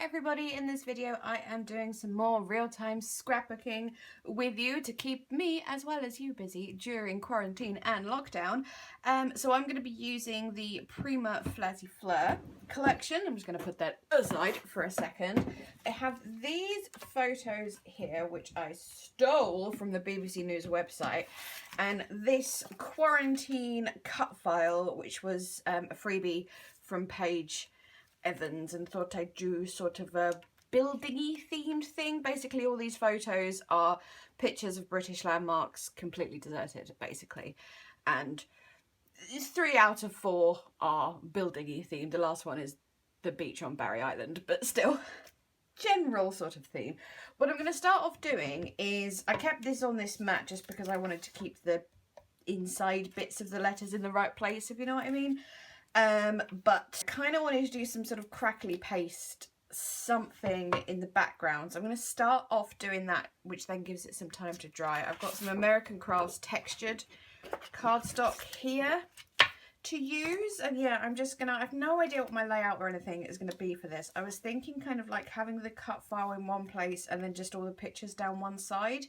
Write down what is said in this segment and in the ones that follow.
everybody, in this video I am doing some more real-time scrapbooking with you to keep me as well as you busy during quarantine and lockdown. So I'm going to be using the Prima Flirty Fleur collection. I'm just going to put that aside for a second. I have these photos here which I stole from the BBC News website, and this quarantine cut file which was a freebie from Paige Evans, and thought I'd do sort of a building-y themed thing. Basically all these photos are pictures of British landmarks completely deserted basically, and 3 out of 4 are building-y themed. The last one is the beach on Barry Island, but still general sort of theme. What I'm going to start off doing is, I kept this on this mat just because I wanted to keep the inside bits of the letters in the right place, if you know what I mean. But kind of wanted to do some sort of crackly paste something in the background. So I'm going to start off doing that, which then gives it some time to dry. I've got some American Crafts textured cardstock here to use, and yeah, I'm just gonna, I have no idea what my layout or anything is going to be for this. I was thinking kind of like having the cut file in one place and then just all the pictures down one side,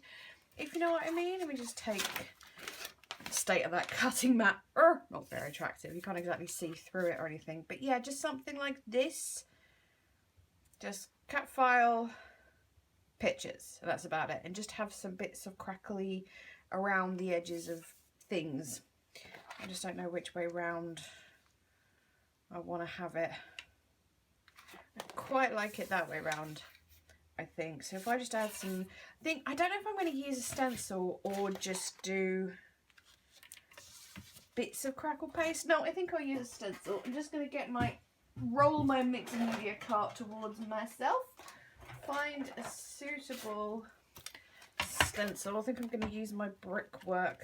if you know what I mean. Let me just take state of that cutting mat. Not very attractive, you can't exactly see through it or anything, but yeah, just something like this, just cut file, pictures, that's about it, and just have some bits of crackly around the edges of things. I just don't know which way round I want to have it. I quite like it that way round, I think. So if I just add some, I don't know if I'm going to use a stencil or just do bits of crackle paste. No, I think I'll use a stencil. I'm just going to roll my mixed media cart towards myself, find a suitable stencil. I think I'm going to use my brickwork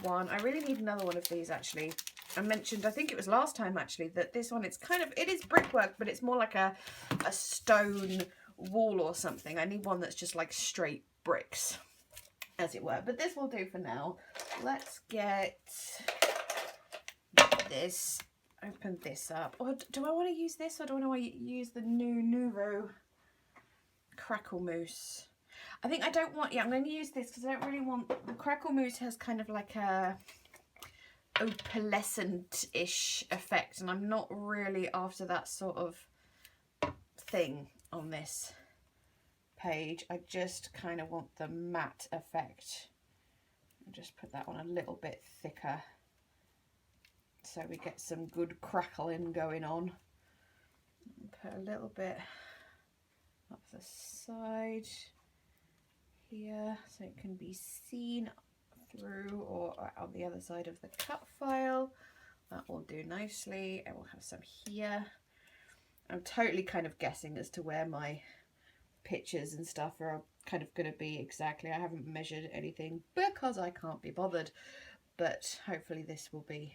one. I really need another one of these actually. I mentioned, I think it was last time actually, that this one, it is brickwork, but it's more like a stone wall or something. I need one that's just like straight bricks, as it were, but this will do for now. Let's get this, open this up. Or do I want to use this, or do I want to use the Nouveau Crackle Mousse? I think I don't want, I'm going to use this because I don't really want, the Crackle Mousse has kind of like a opalescent-ish effect, and I'm not really after that sort of thing on this page. I just kind of want the matte effect. I'll just put that on a little bit thicker so we get some good crackling going on. Put a little bit up the side here so it can be seen through or on the other side of the cut file. That will do nicely. I will have some here. I'm totally kind of guessing as to where my pictures and stuff are kind of going to be exactly. I haven't measured anything because I can't be bothered, but hopefully this will be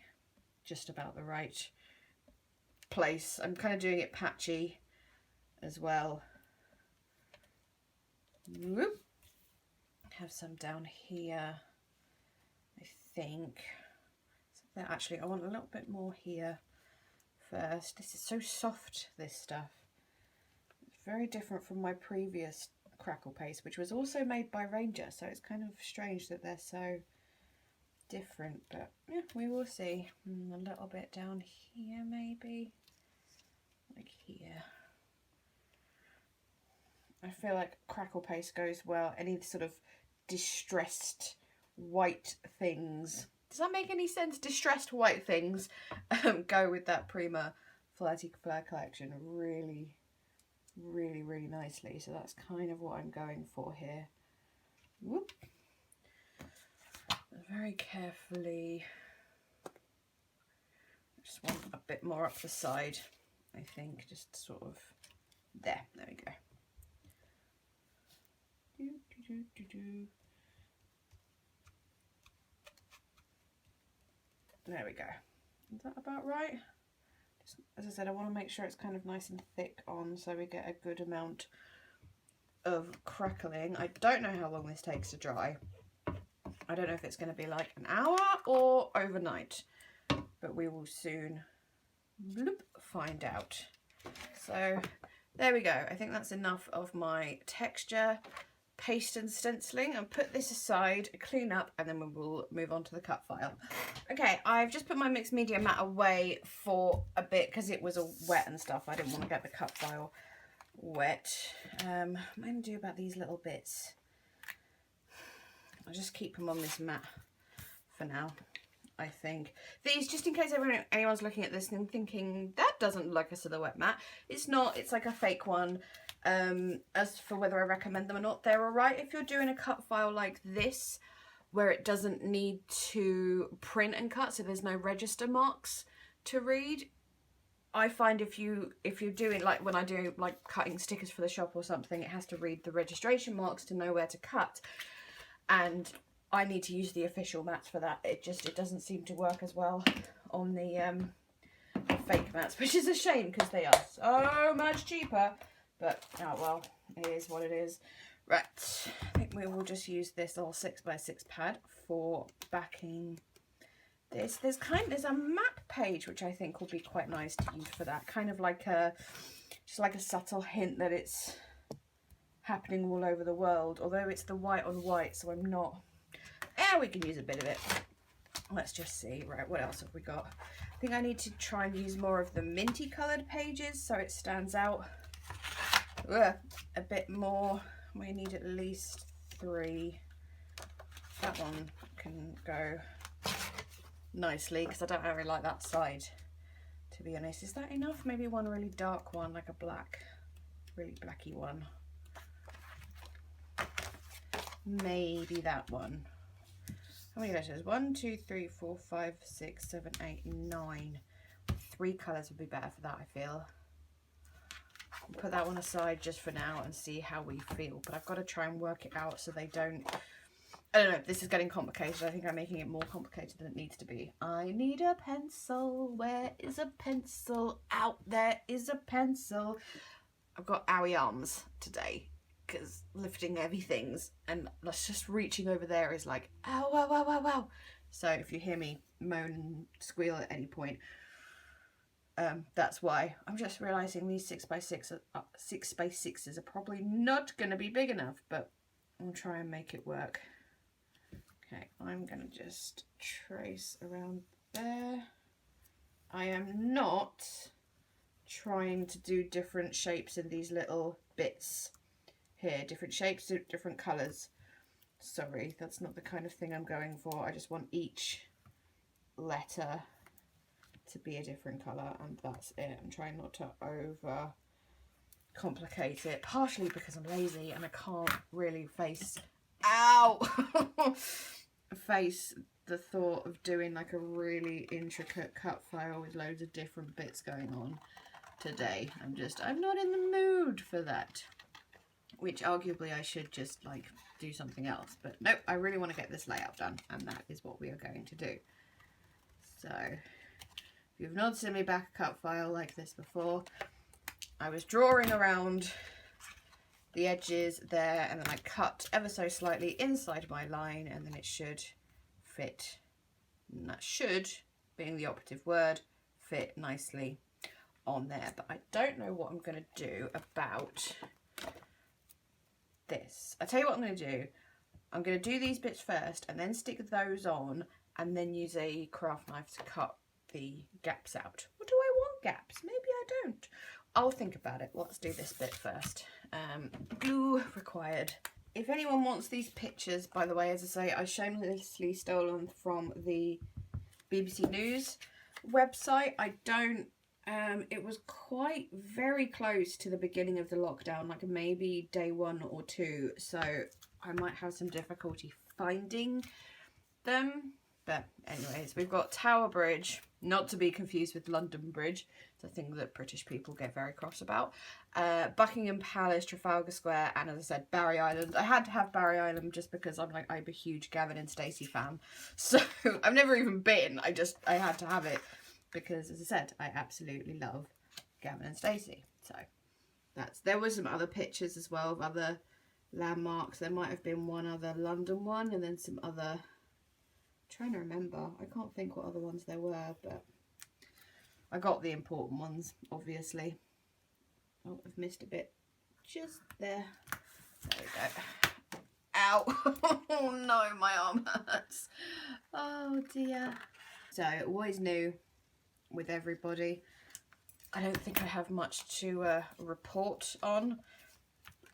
just about the right place. I'm kind of doing it patchy as well. Whoop. Have some down here, I think. So actually I want a little bit more here first. This is so soft, this stuff. It's very different from my previous crackle paste, which was also made by Ranger, so it's kind of strange that they're so different, but yeah, we will see. A little bit down here maybe, like here. I feel like crackle paste goes well, any sort of distressed white things. Does that make any sense? Distressed white things go with that Prima Flirty Fleur collection really, really, really nicely. So that's kind of what I'm going for here. Whoop. Very carefully. I just want a bit more up the side, I think, just sort of there. There we go. There we go. Is that about right? Just, as I said, I want to make sure it's kind of nice and thick on so we get a good amount of crackling. I don't know how long this takes to dry. I don't know if it's going to be like an hour or overnight, but we will soon find out. So There we go. I think that's enough of my texture, paste and stenciling, and put this aside, clean up, and then we will move on to the cut file. Okay, I've just put my mixed media mat away for a bit because it was all wet and stuff. I didn't want to get the cut file wet. What am I going to do about these little bits? I'll just keep them on this mat for now, I think. These, just in case anyone's looking at this and thinking, that doesn't look like a silhouette mat. It's not, it's like a fake one. As for whether I recommend them or not, they're alright if you're doing a cut file like this, where it doesn't need to print and cut, so there's no register marks to read. I find if you're doing, like when I do like cutting stickers for the shop or something, it has to read the registration marks to know where to cut. And I need to use the official mats for that. It doesn't seem to work as well on the fake mats, which is a shame because they are so much cheaper. But, oh well, it is what it is. Right, I think we will just use this little 6x6 pad for backing this. There's a map page which I think will be quite nice to use for that. Kind of like just like a subtle hint that it's happening all over the world. Although it's the white on white, so I'm not... Yeah, we can use a bit of it. Let's just see. Right, what else have we got? I think I need to try and use more of the minty coloured pages so it stands out a bit more. We need at least 3. That one can go nicely because I don't really like that side, to be honest. Is that enough? Maybe one really dark one, like a black, really blacky one. Maybe that one. How many letters? 1, 2, 3, 4, 5, 6, 7, 8, 9. 3 colours would be better for that, I feel. Put that one aside just for now and see how we feel. But I've got to try and work it out so they don't... I don't know, this is getting complicated. I think I'm making it more complicated than it needs to be. I need a pencil. Where is a pencil? Out there is a pencil. I've got owie arms today because lifting heavy things, and that's just reaching over there is like, ow, ow, ow, ow, ow. So if you hear me moan and squeal at any point, that's why. I'm just realising these 6x6s are probably not going to be big enough, but I'll try and make it work. Okay, I'm going to just trace around there. I am not trying to do different shapes in these little bits here. Different shapes, different colours. Sorry, that's not the kind of thing I'm going for. I just want each letter to be a different colour, and that's it. I'm trying not to over complicate it, partially because I'm lazy and I can't really face the thought of doing like a really intricate cut file with loads of different bits going on today. I'm not in the mood for that, which arguably I should just like do something else, but nope, I really want to get this layout done, and that is what we are going to do. So if you've not seen me back a cut file like this before, I was drawing around the edges there, and then I cut ever so slightly inside my line, and then it should fit, and that should, being the operative word, fit nicely on there. But I don't know what I'm going to do about this. I'll tell you what I'm going to do. I'm going to do these bits first and then stick those on, and then use a craft knife to cut the gaps out. Or do I want gaps? Maybe I don't. I'll think about it. Let's do this bit first. Glue required. If anyone wants these pictures, by the way, as I say, I shamelessly stole them from the BBC News website. I don't, it was quite very close to the beginning of the lockdown, like maybe day 1 or 2, so I might have some difficulty finding them. But anyways, we've got Tower Bridge, not to be confused with London Bridge. It's a thing that British people get very cross about. Buckingham Palace, Trafalgar Square, and as I said, Barry Island. I had to have Barry Island just because I'm a huge Gavin and Stacey fan. So I've never even been. I had to have it because, as I said, I absolutely love Gavin and Stacey. So there were some other pictures as well of other landmarks. There might have been one other London one, and then some other... trying to remember. I can't think what other ones there were, but I got the important ones, obviously. Oh, I've missed a bit. Just there. There we go. Ow. Oh no, my arm hurts. Oh dear. So I always knew with everybody, I don't think I have much to report on.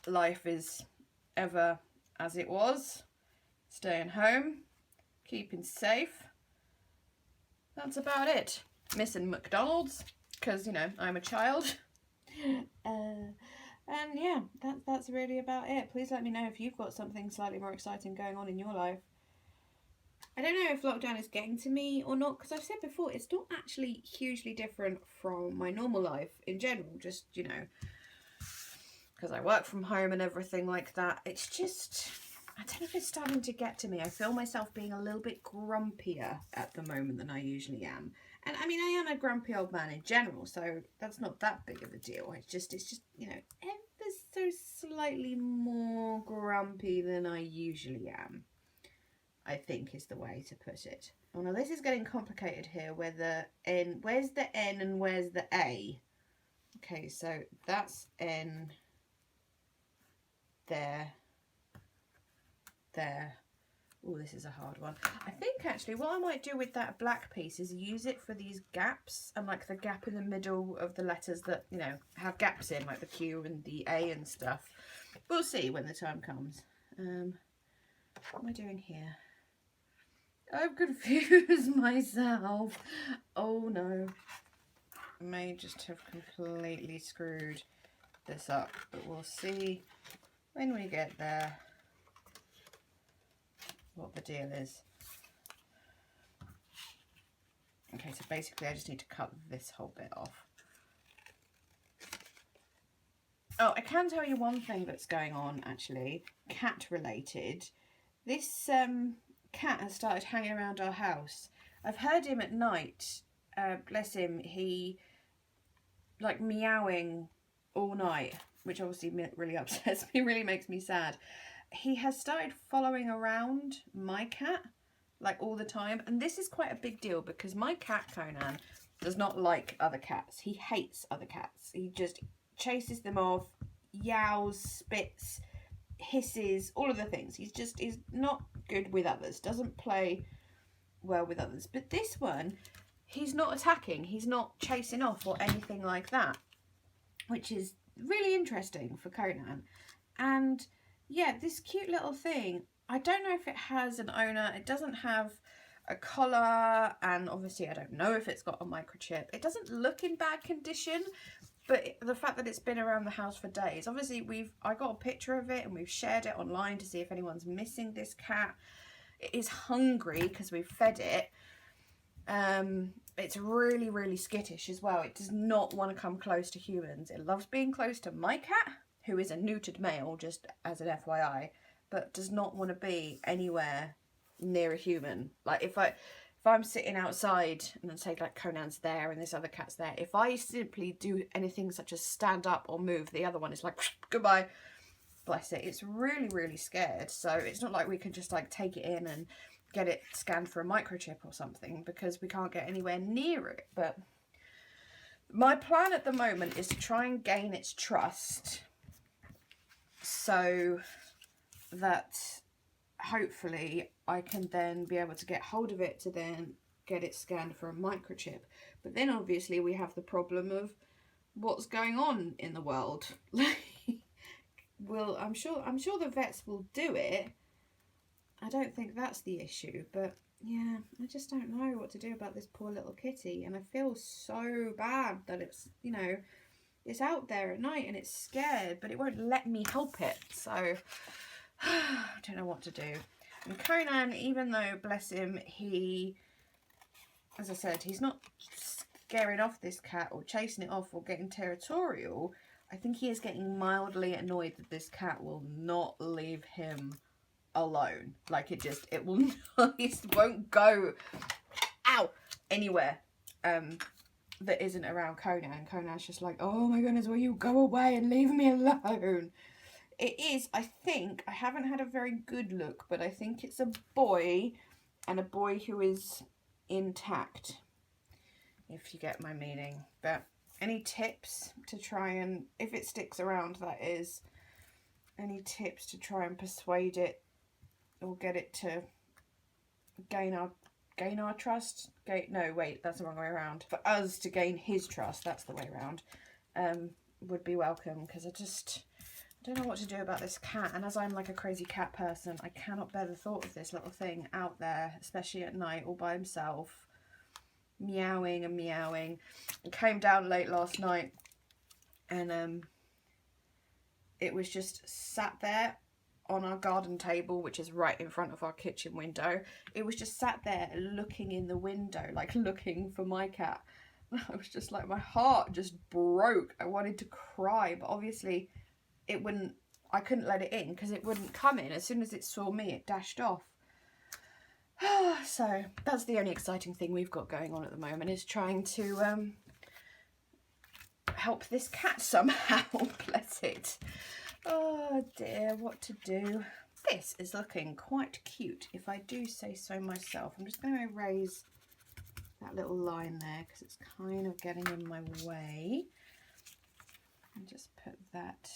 Life is ever as it was. Staying home, keeping safe. That's about it. Missing McDonald's, because, you know, I'm a child. And yeah, that's really about it. Please let me know if you've got something slightly more exciting going on in your life. I don't know if lockdown is getting to me or not, because I've said before, it's not actually hugely different from my normal life in general, just, you know, because I work from home and everything like that. It's just, I don't know if it's starting to get to me. I feel myself being a little bit grumpier at the moment than I usually am. And I mean, I am a grumpy old man in general, so that's not that big of a deal. It's just, you know, ever so slightly more grumpy than I usually am, I think is the way to put it. Oh no, this is getting complicated here. Where the N, where's the N and where's the A? Okay, so that's N, there, there. Oh, this is a hard one. I think actually what I might do with that black piece is use it for these gaps, and like the gap in the middle of the letters that, you know, have gaps in, like the Q and the A and stuff. We'll see when the time comes. What am I doing here? I've confused myself. Oh no. I may just have completely screwed this up, but we'll see when we get there what the deal is. Okay, so basically I just need to cut this whole bit off. Oh, I can tell you one thing that's going on, actually, cat related. This cat has started hanging around our house. I've heard him at night, bless him, he like meowing all night, which obviously really upsets me, really makes me sad. He has started following around my cat like all the time, and this is quite a big deal because my cat Conan does not like other cats. He hates other cats. He just chases them off, yowls, spits, hisses, all of the things. He's not good with others, doesn't play well with others. But this one, he's not attacking, he's not chasing off or anything like that, which is really interesting for Conan. And yeah, this cute little thing, I don't know if it has an owner. It doesn't have a collar, and obviously I don't know if it's got a microchip. It doesn't look in bad condition, but the fact that it's been around the house for days, obviously I got a picture of it and we've shared it online to see if anyone's missing this cat. It is hungry because we've fed it. It's really, really skittish as well. It does not want to come close to humans. It loves being close to my cat, who is a neutered male, just as an FYI, but does not want to be anywhere near a human. Like if I'm sitting outside and then say like Conan's there and this other cat's there, if I simply do anything such as stand up or move, the other one is like, goodbye, bless it. It's really, really scared. So it's not like we can just like take it in and get it scanned for a microchip or something, because we can't get anywhere near it. But my plan at the moment is to try and gain its trust, so that hopefully I can then be able to get hold of it to then get it scanned for a microchip. But then obviously we have the problem of what's going on in the world. I'm sure the vets will do it. I don't think that's the issue, but yeah, I just don't know what to do about this poor little kitty, and I feel so bad that it's, you know, it's out there at night and it's scared, but it won't let me help it. So I don't know what to do. And Conan, even though, bless him, he, as I said, he's not scaring off this cat or chasing it off or getting territorial, I think he is getting mildly annoyed that this cat will not leave him alone. Like it will not, it won't go, ow, anywhere that isn't around Conan. Conan's just like, oh my goodness, will you go away and leave me alone? It is, I think, I haven't had a very good look, but I think it's a boy, and a boy who is intact, if you get my meaning. But Any tips to try and, if it sticks around, that is, any tips to try and persuade it or get it to gain our trust? No, wait, that's the wrong way around. For us to gain his trust, that's the way around, would be welcome, because I don't know what to do about this cat. And as I'm like a crazy cat person, I cannot bear the thought of this little thing out there, especially at night all by himself, meowing and meowing. I came down late last night and it was just sat there on our garden table, which is right in front of our kitchen window. It was just sat there looking in the window, like looking for my cat. I was just like, my heart just broke. I wanted to cry, but obviously it wouldn't, I couldn't let it in because it wouldn't come in. As soon as it saw me, it dashed off. So that's the only exciting thing we've got going on at the moment, is trying to help this cat somehow. Bless it. Oh dear, what to do. This is looking quite cute, if I do say so myself. I'm just going to erase that little line there because it's kind of getting in my way. And just put that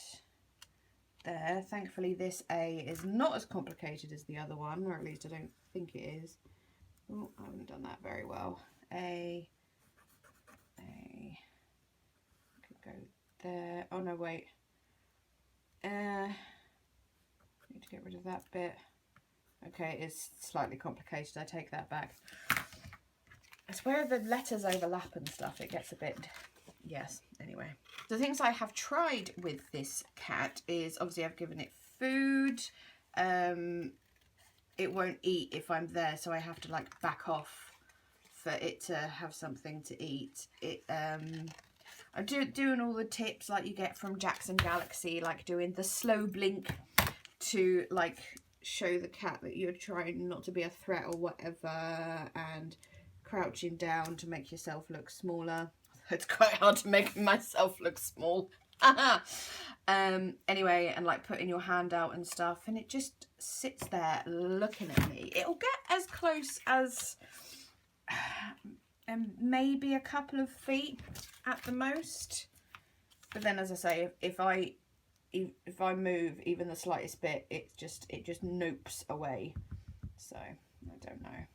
there. Thankfully this A is not as complicated as the other one, or at least I don't think it is. Oh, I haven't done that very well. A could go there. Oh no, wait. Need to get rid of that bit. Okay, it's slightly complicated. I take that back. It's where the letters overlap and stuff. It gets a bit, yes, anyway. The things I have tried with this cat is, obviously I've given it food. It won't eat if I'm there, so I have to like back off for it to have something to eat. I'm doing all the tips like you get from Jackson Galaxy, like doing the slow blink to like show the cat that you're trying not to be a threat or whatever, and crouching down to make yourself look smaller. It's quite hard to make myself look small. Anyway, and like putting your hand out and stuff, and it just sits there looking at me. It'll get as close as maybe a couple of feet at the most, but then, as I say, if I move even the slightest bit, it just nopes away. So I don't know.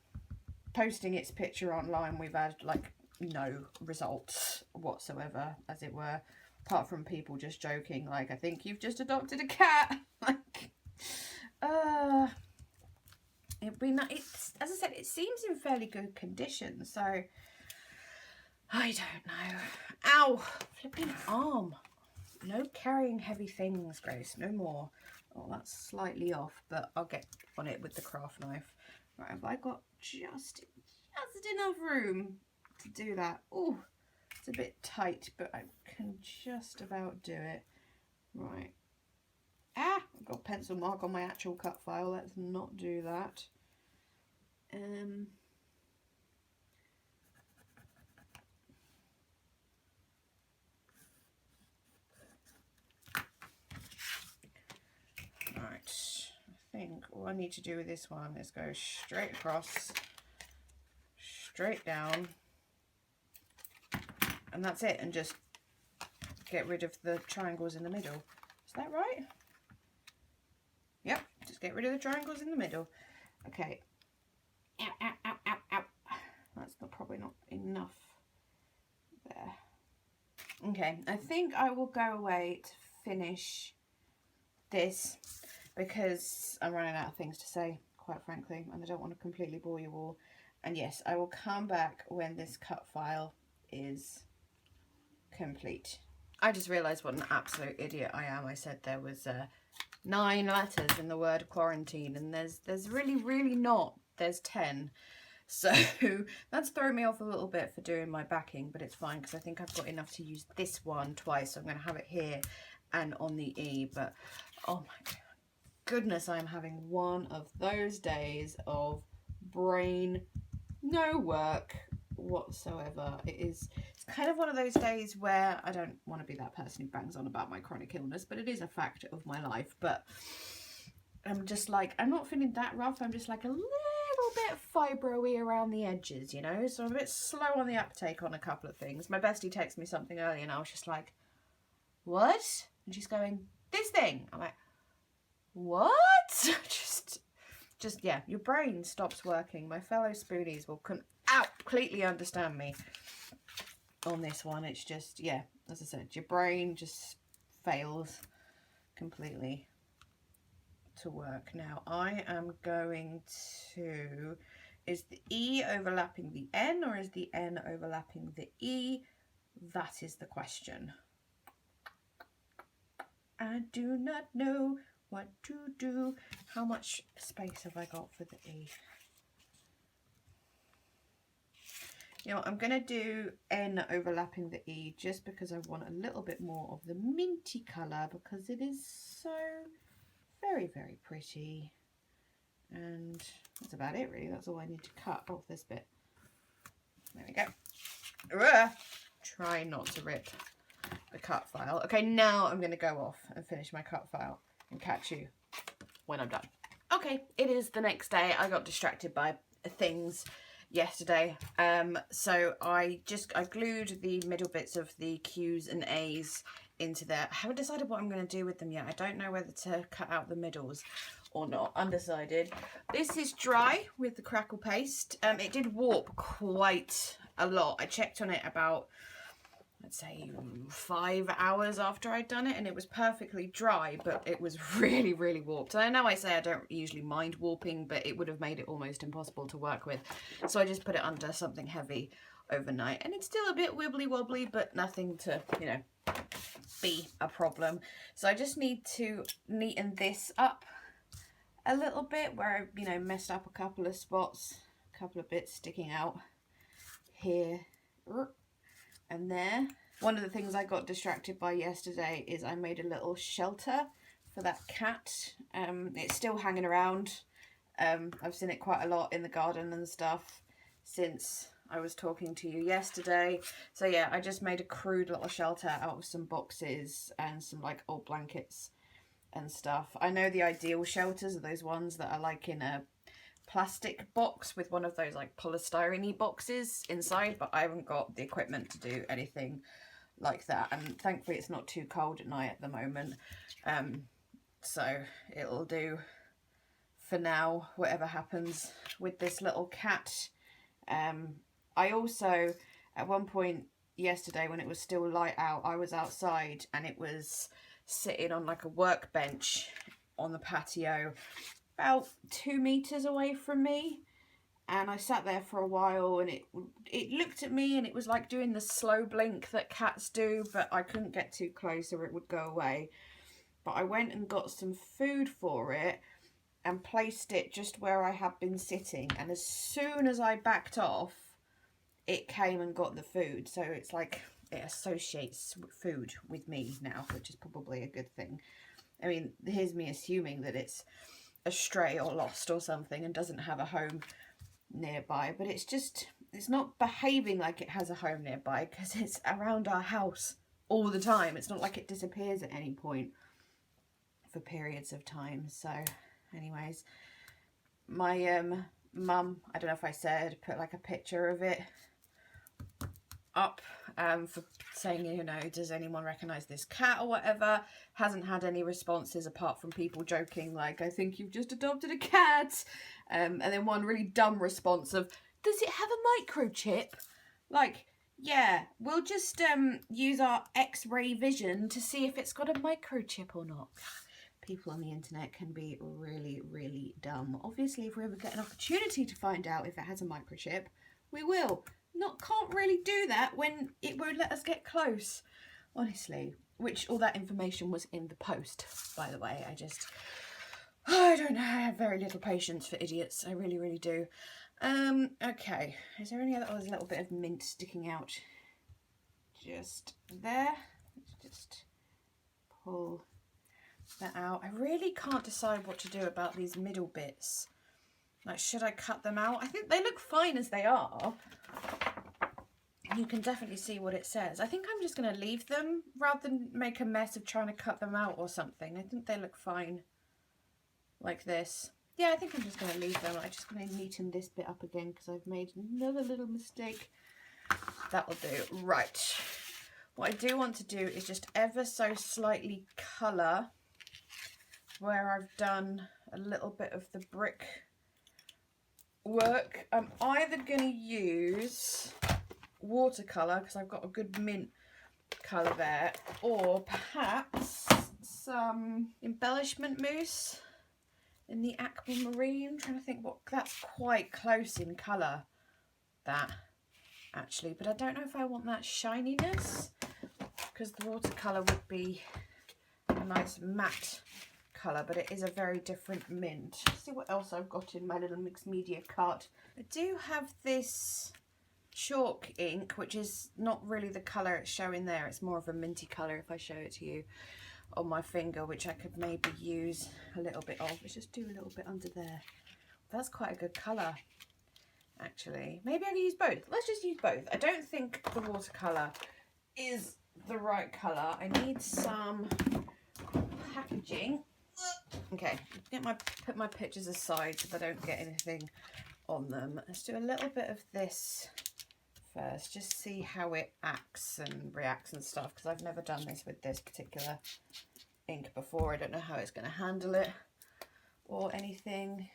Posting its picture online, we've had like no results whatsoever, as it were, apart from people just joking like, I think you've just adopted a cat. Like, it's, as I said, it seems in fairly good condition, so I don't know. Ow, flipping arm. No carrying heavy things, Grace, no more. Oh, that's slightly off, but I'll get on it with the craft knife. Right, have I got just enough room to do that? Oh, it's a bit tight, but I can just about do it. Right. Ah, I've got a pencil mark on my actual cut file. Let's not do that. Right, I think all I need to do with this one is go straight across, straight down, and that's it, and just get rid of the triangles in the middle. Is that right? Yep, just get rid of the triangles in the middle. Okay. Ow, ow, ow, ow, ow. That's probably not enough there. Okay, I think I will go away to finish this because I'm running out of things to say, quite frankly, and I don't want to completely bore you all. And yes, I will come back when this cut file is complete. I just realised what an absolute idiot I am. I said there was 9 letters in the word quarantine, and there's really not. There's 10. So that's thrown me off a little bit for doing my backing, but it's fine because I think I've got enough to use this one twice. So I'm going to have it here and on the E. But oh my goodness, I'm having one of those days of brain no work whatsoever. It's kind of one of those days where I don't want to be that person who bangs on about my chronic illness, but it is a fact of my life. But I'm just like, I'm not feeling that rough. I'm just like a little bit fibro-y around the edges, you know, so I'm a bit slow on the uptake on a couple of things. My bestie texted me something earlier and I was just like, what? And she's going, this thing. I'm like, what? just yeah, your brain stops working. My fellow spoonies will completely understand me on this one. It's just, yeah, as I said, your brain just fails completely to work. Now I am going to, is the E overlapping the N or is the N overlapping the E? That is the question. I do not know what to do. How much space have I got for the E? You know, I'm going to do N overlapping the E just because I want a little bit more of the minty colour, because it is so very, very pretty. And that's about it really. That's all I need to cut off this bit. There we go. Try not to rip the cut file. Okay, now I'm going to go off and finish my cut file and catch you when I'm done. Okay, it is the next day. I got distracted by things yesterday, so I glued the middle bits of the Q's and A's into there. I haven't decided what I'm going to do with them yet. I don't know whether to cut out the middles or not. Undecided. This is dry with the crackle paste. It did warp quite a lot. I checked on it about, I'd say 5 hours after I'd done it, and it was perfectly dry, but it was really, really warped. I know I say I don't usually mind warping, but it would have made it almost impossible to work with. So I just put it under something heavy overnight, and it's still a bit wibbly wobbly, but nothing to, you know, be a problem. So I just need to neaten this up a little bit where I, you know, messed up a couple of spots, a couple of bits sticking out here and there. One of the things I got distracted by yesterday is I made a little shelter for that cat. It's still hanging around. I've seen it quite a lot in the garden and stuff since I was talking to you yesterday. So yeah, I just made a crude little shelter out of some boxes and some like old blankets and stuff. I know the ideal shelters are those ones that are like in a plastic box with one of those like polystyrene boxes inside, but I haven't got the equipment to do anything like that, and thankfully it's not too cold at night at the moment, so it'll do for now, whatever happens with this little cat. I also, at one point yesterday when it was still light out, I was outside and it was sitting on like a workbench on the patio about 2 meters away from me, and I sat there for a while, and it looked at me and it was like doing the slow blink that cats do, but I couldn't get too close or it would go away. But I went and got some food for it and placed it just where I had been sitting, and as soon as I backed off, it came and got the food. So it's like it associates food with me now, which is probably a good thing. I mean, here's me assuming that it's a stray or lost or something and doesn't have a home nearby, but it's not behaving like it has a home nearby because it's around our house all the time. It's not like it disappears at any point for periods of time. So anyways, my mum, I don't know if I said, put like a picture of it up for saying, you know, does anyone recognise this cat or whatever. Hasn't had any responses apart from people joking like, I think you've just adopted a cat. And then one really dumb response of, does it have a microchip? Like, yeah, we'll just use our X-ray vision to see if it's got a microchip or not. People on the internet can be really, really dumb. Obviously, if we ever get an opportunity to find out if it has a microchip, we will. Can't really do that when it won't let us get close, honestly. Which all that information was in the post, by the way. I don't know, I have very little patience for idiots. I really, really do. Okay, is there any other, there's a little bit of mint sticking out just there. Let's just pull that out. I really can't decide what to do about these middle bits. Like, should I cut them out? I think they look fine as they are. You can definitely see what it says. I think I'm just going to leave them rather than make a mess of trying to cut them out or something. I think they look fine like this. Yeah, I think I'm just going to leave them. I'm just going to neaten this bit up again because I've made another little mistake. That will do. Right. What I do want to do is just ever so slightly colour where I've done a little bit of the brick work. I'm either going to use watercolour because I've got a good mint colour there, or perhaps some embellishment mousse in the aquamarine. I'm trying to think what, that's quite close in colour, that actually, but I don't know if I want that shininess because the watercolour would be a nice matte colour, but it is a very different mint. Let's see what else I've got in my little mixed media cart. I do have this chalk ink, which is not really the colour it's showing there. It's more of a minty colour if I show it to you on my finger, which I could maybe use a little bit of. Let's just do a little bit under there. That's quite a good colour, actually. Maybe I can use both. Let's just use both. I don't think the watercolour is the right colour. I need some packaging. Okay, put my pictures aside so I don't get anything on them. Let's do a little bit of this first, just see how it acts and reacts and stuff, because I've never done this with this particular ink before. I don't know how it's going to handle it or anything.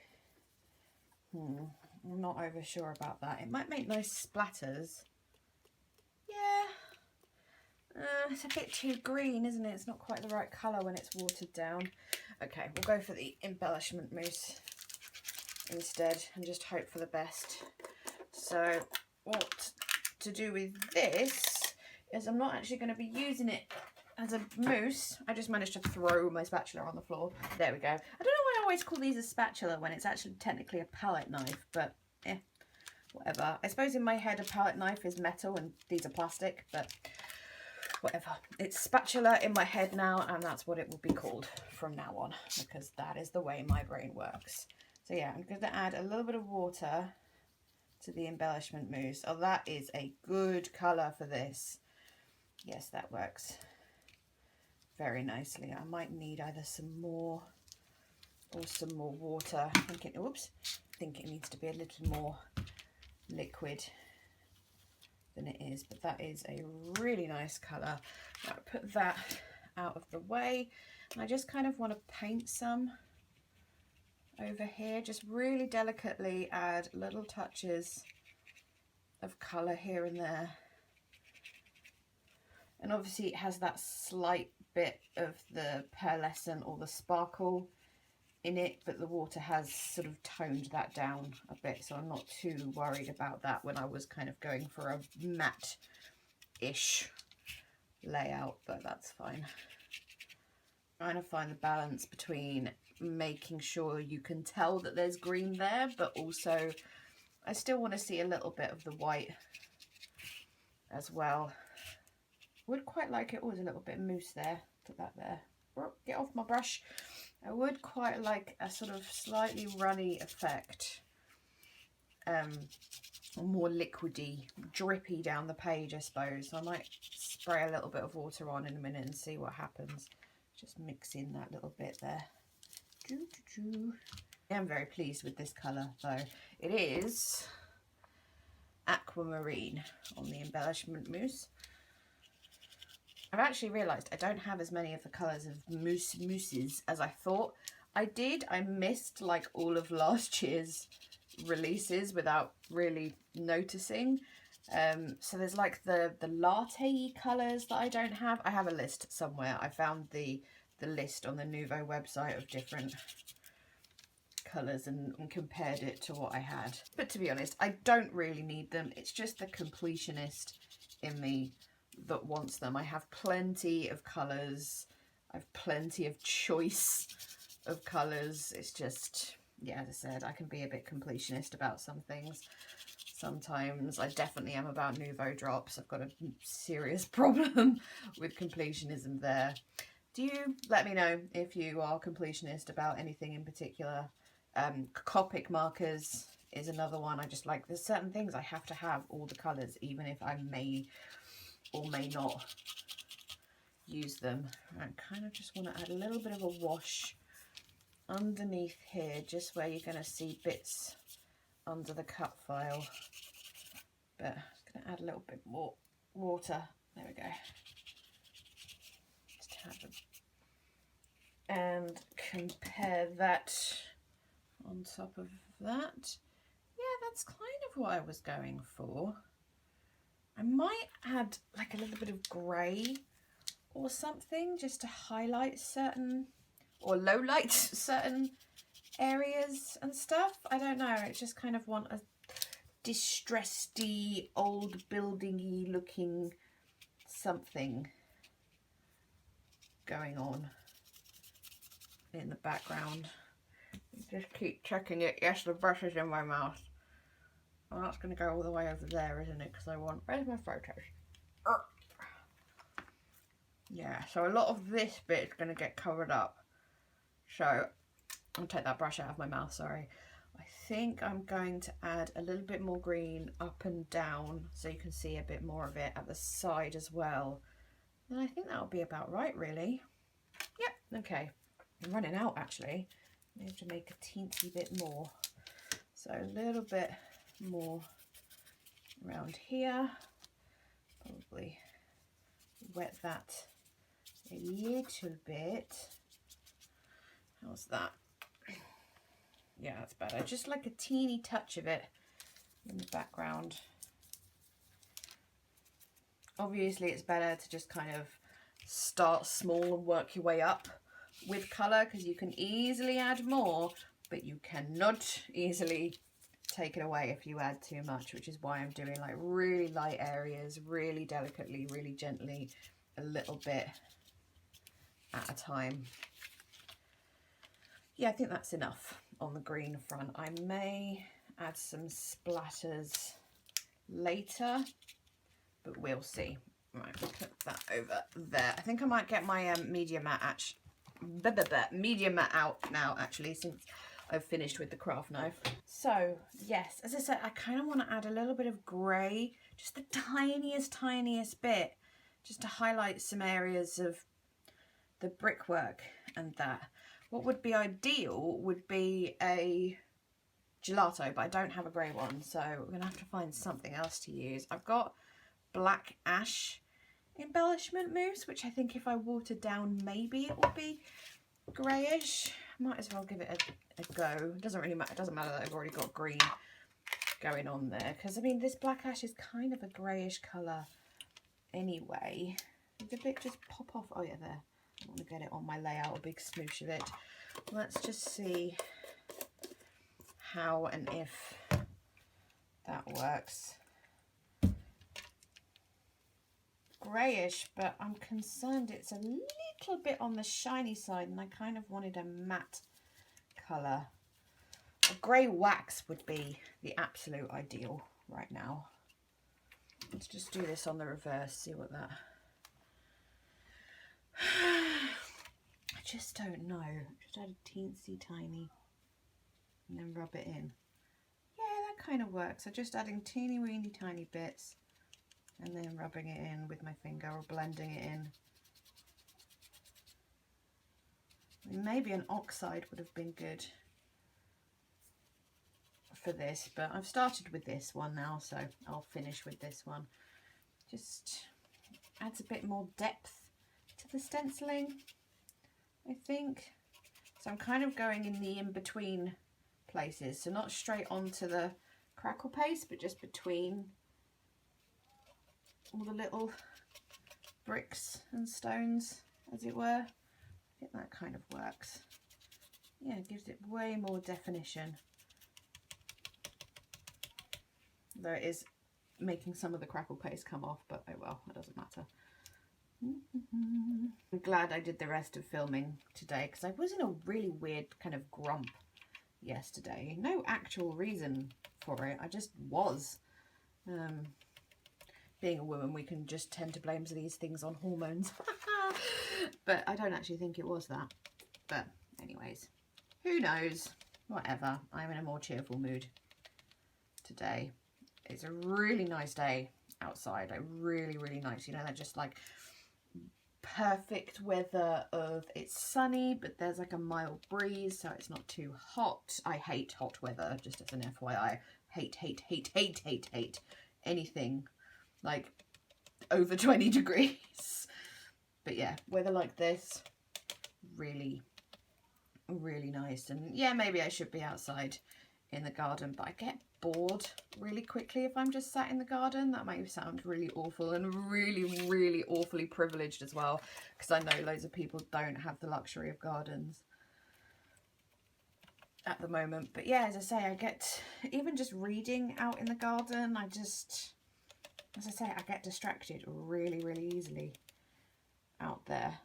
I'm not over sure about that. It might make nice splatters. Yeah, it's a bit too green, isn't it? It's not quite the right colour when it's watered down. Okay, we'll go for the embellishment mousse instead and just hope for the best. So what to do with this is I'm not actually going to be using it as a mousse. I just managed to throw my spatula on the floor. There we go. I don't know why I always call these a spatula when it's actually technically a palette knife, but whatever. I suppose in my head a palette knife is metal and these are plastic, but whatever. It's spatula in my head now, and that's what it will be called from now on, because that is the way my brain works. So yeah, I'm going to add a little bit of water to the embellishment mousse. Oh, that is a good colour for this. Yes, that works very nicely. I might need either some more or some more water. I think it needs to be a little more liquid than it is, but that is a really nice colour. Now put that out of the way, and I just kind of want to paint some over here, just really delicately add little touches of colour here and there. And obviously it has that slight bit of the pearlescent or the sparkle in it, but the water has sort of toned that down a bit, so I'm not too worried about that when I was kind of going for a matte-ish layout, but that's fine. Trying to find the balance between making sure you can tell that there's green there, but also I still want to see a little bit of the white as well. Would quite like it. Oh, there's a little bit of mousse there. Put that there. Oh, get off my brush. I would quite like a sort of slightly runny effect, more liquidy, drippy down the page, I suppose. So I might spray a little bit of water on in a minute and see what happens. Just mix in that little bit there. I am very pleased with this colour though. It is aquamarine on the embellishment mousse. I've actually realised I don't have as many of the colours of mousses as I thought I did. I missed like all of last year's releases without really noticing. So there's like the latte colours that I don't have. I have a list somewhere. I found the list on the Nouveau website of different colours and compared it to what I had. But to be honest, I don't really need them. It's just the completionist in me that wants them. I have plenty of colours. I've plenty of choice of colours. It's just, yeah, as I said, I can be a bit completionist about some things. Sometimes I definitely am about Nouveau drops. I've got a serious problem with completionism there. Do you let me know if you are completionist about anything in particular? Copic markers is another one. I just like, there's certain things I have to have all the colours, even if I may or may not use them. I kind of just want to add a little bit of a wash underneath here, just where you're going to see bits under the cut file. But I'm going to add a little bit more water. There we go. Just have a, and compare that on top of that. Yeah, that's kind of what I was going for. I might add like a little bit of grey or something just to highlight certain, or low light certain areas and stuff. I don't know, I just kind of want a distressedy, old buildingy looking something going on in the background. Just keep checking it. Yes, the brush is in my mouth. Well, that's going to go all the way over there, isn't it? Because I want... Where's my photos? Yeah, so a lot of this bit is going to get covered up. So, I'll take that brush out of my mouth, sorry. I think I'm going to add a little bit more green up and down so you can see a bit more of it at the side as well. And I think that'll be about right, really. Yep, okay. I'm running out, actually. I have to make a teensy bit more. So a little bit more around here. Probably wet that a little bit. How's that? Yeah, that's better. Just like a teeny touch of it in the background. Obviously, it's better to just kind of start small and work your way up with colour, because you can easily add more, but you cannot easily take it away if you add too much, which is why I'm doing like really light areas, really delicately, really gently, a little bit at a time. Yeah, I think that's enough on the green front. I may add some splatters later, but we'll see. Right, we'll put that over there. I think I might get my media mat out now, actually, since I've finished with the craft knife. So yes, as I said, I kind of want to add a little bit of grey, just the tiniest bit, just to highlight some areas of the brickwork and that. What would be ideal would be a gelato, but I don't have a grey one, so we're gonna have to find something else to use. I've got black ash embellishment mousse, which I think if I watered down, maybe it will be greyish. Might as well give it a go. It doesn't really matter. It doesn't matter that I've already got green going on there, because I mean this black ash is kind of a greyish colour anyway. Did the bit just pop off? Oh yeah, there. I want to get it on my layout, a big smoosh of it. Let's just see how and if that works. Greyish, but I'm concerned it's a little bit on the shiny side, and I kind of wanted a matte colour. A grey wax would be the absolute ideal right now. Let's just do this on the reverse, see what that... I just don't know. Just add a teensy tiny and then rub it in. Yeah, that kind of works. So just adding teeny weeny tiny bits and then rubbing it in with my finger or blending it in. I mean, maybe an oxide would have been good for this, but I've started with this one now, so I'll finish with this one. Just adds a bit more depth to the stenciling, I think. So I'm kind of going in the in-between places, so not straight onto the crackle paste, but just between all the little bricks and stones, as it were. I think that kind of works. Yeah, it gives it way more definition. Though it is making some of the crackle paste come off, but oh well, it doesn't matter. I'm glad I did the rest of filming today, because I was in a really weird kind of grump yesterday. No actual reason for it, I just was. Being a woman, we can just tend to blame these things on hormones. But I don't actually think it was that. But anyways, who knows? Whatever. I'm in a more cheerful mood today. It's a really nice day outside. Like really, really nice. You know, that just like perfect weather of it's sunny, but there's like a mild breeze, so it's not too hot. I hate hot weather, just as an FYI. Hate anything like over 20 degrees. But yeah, weather like this, really, really nice. And yeah, maybe I should be outside in the garden, but I get bored really quickly if I'm just sat in the garden. That might sound really awful and really, really awfully privileged as well, because I know loads of people don't have the luxury of gardens at the moment. But yeah, as I say, I get, even just reading out in the garden, I just, as I say, I get distracted really, really easily out there.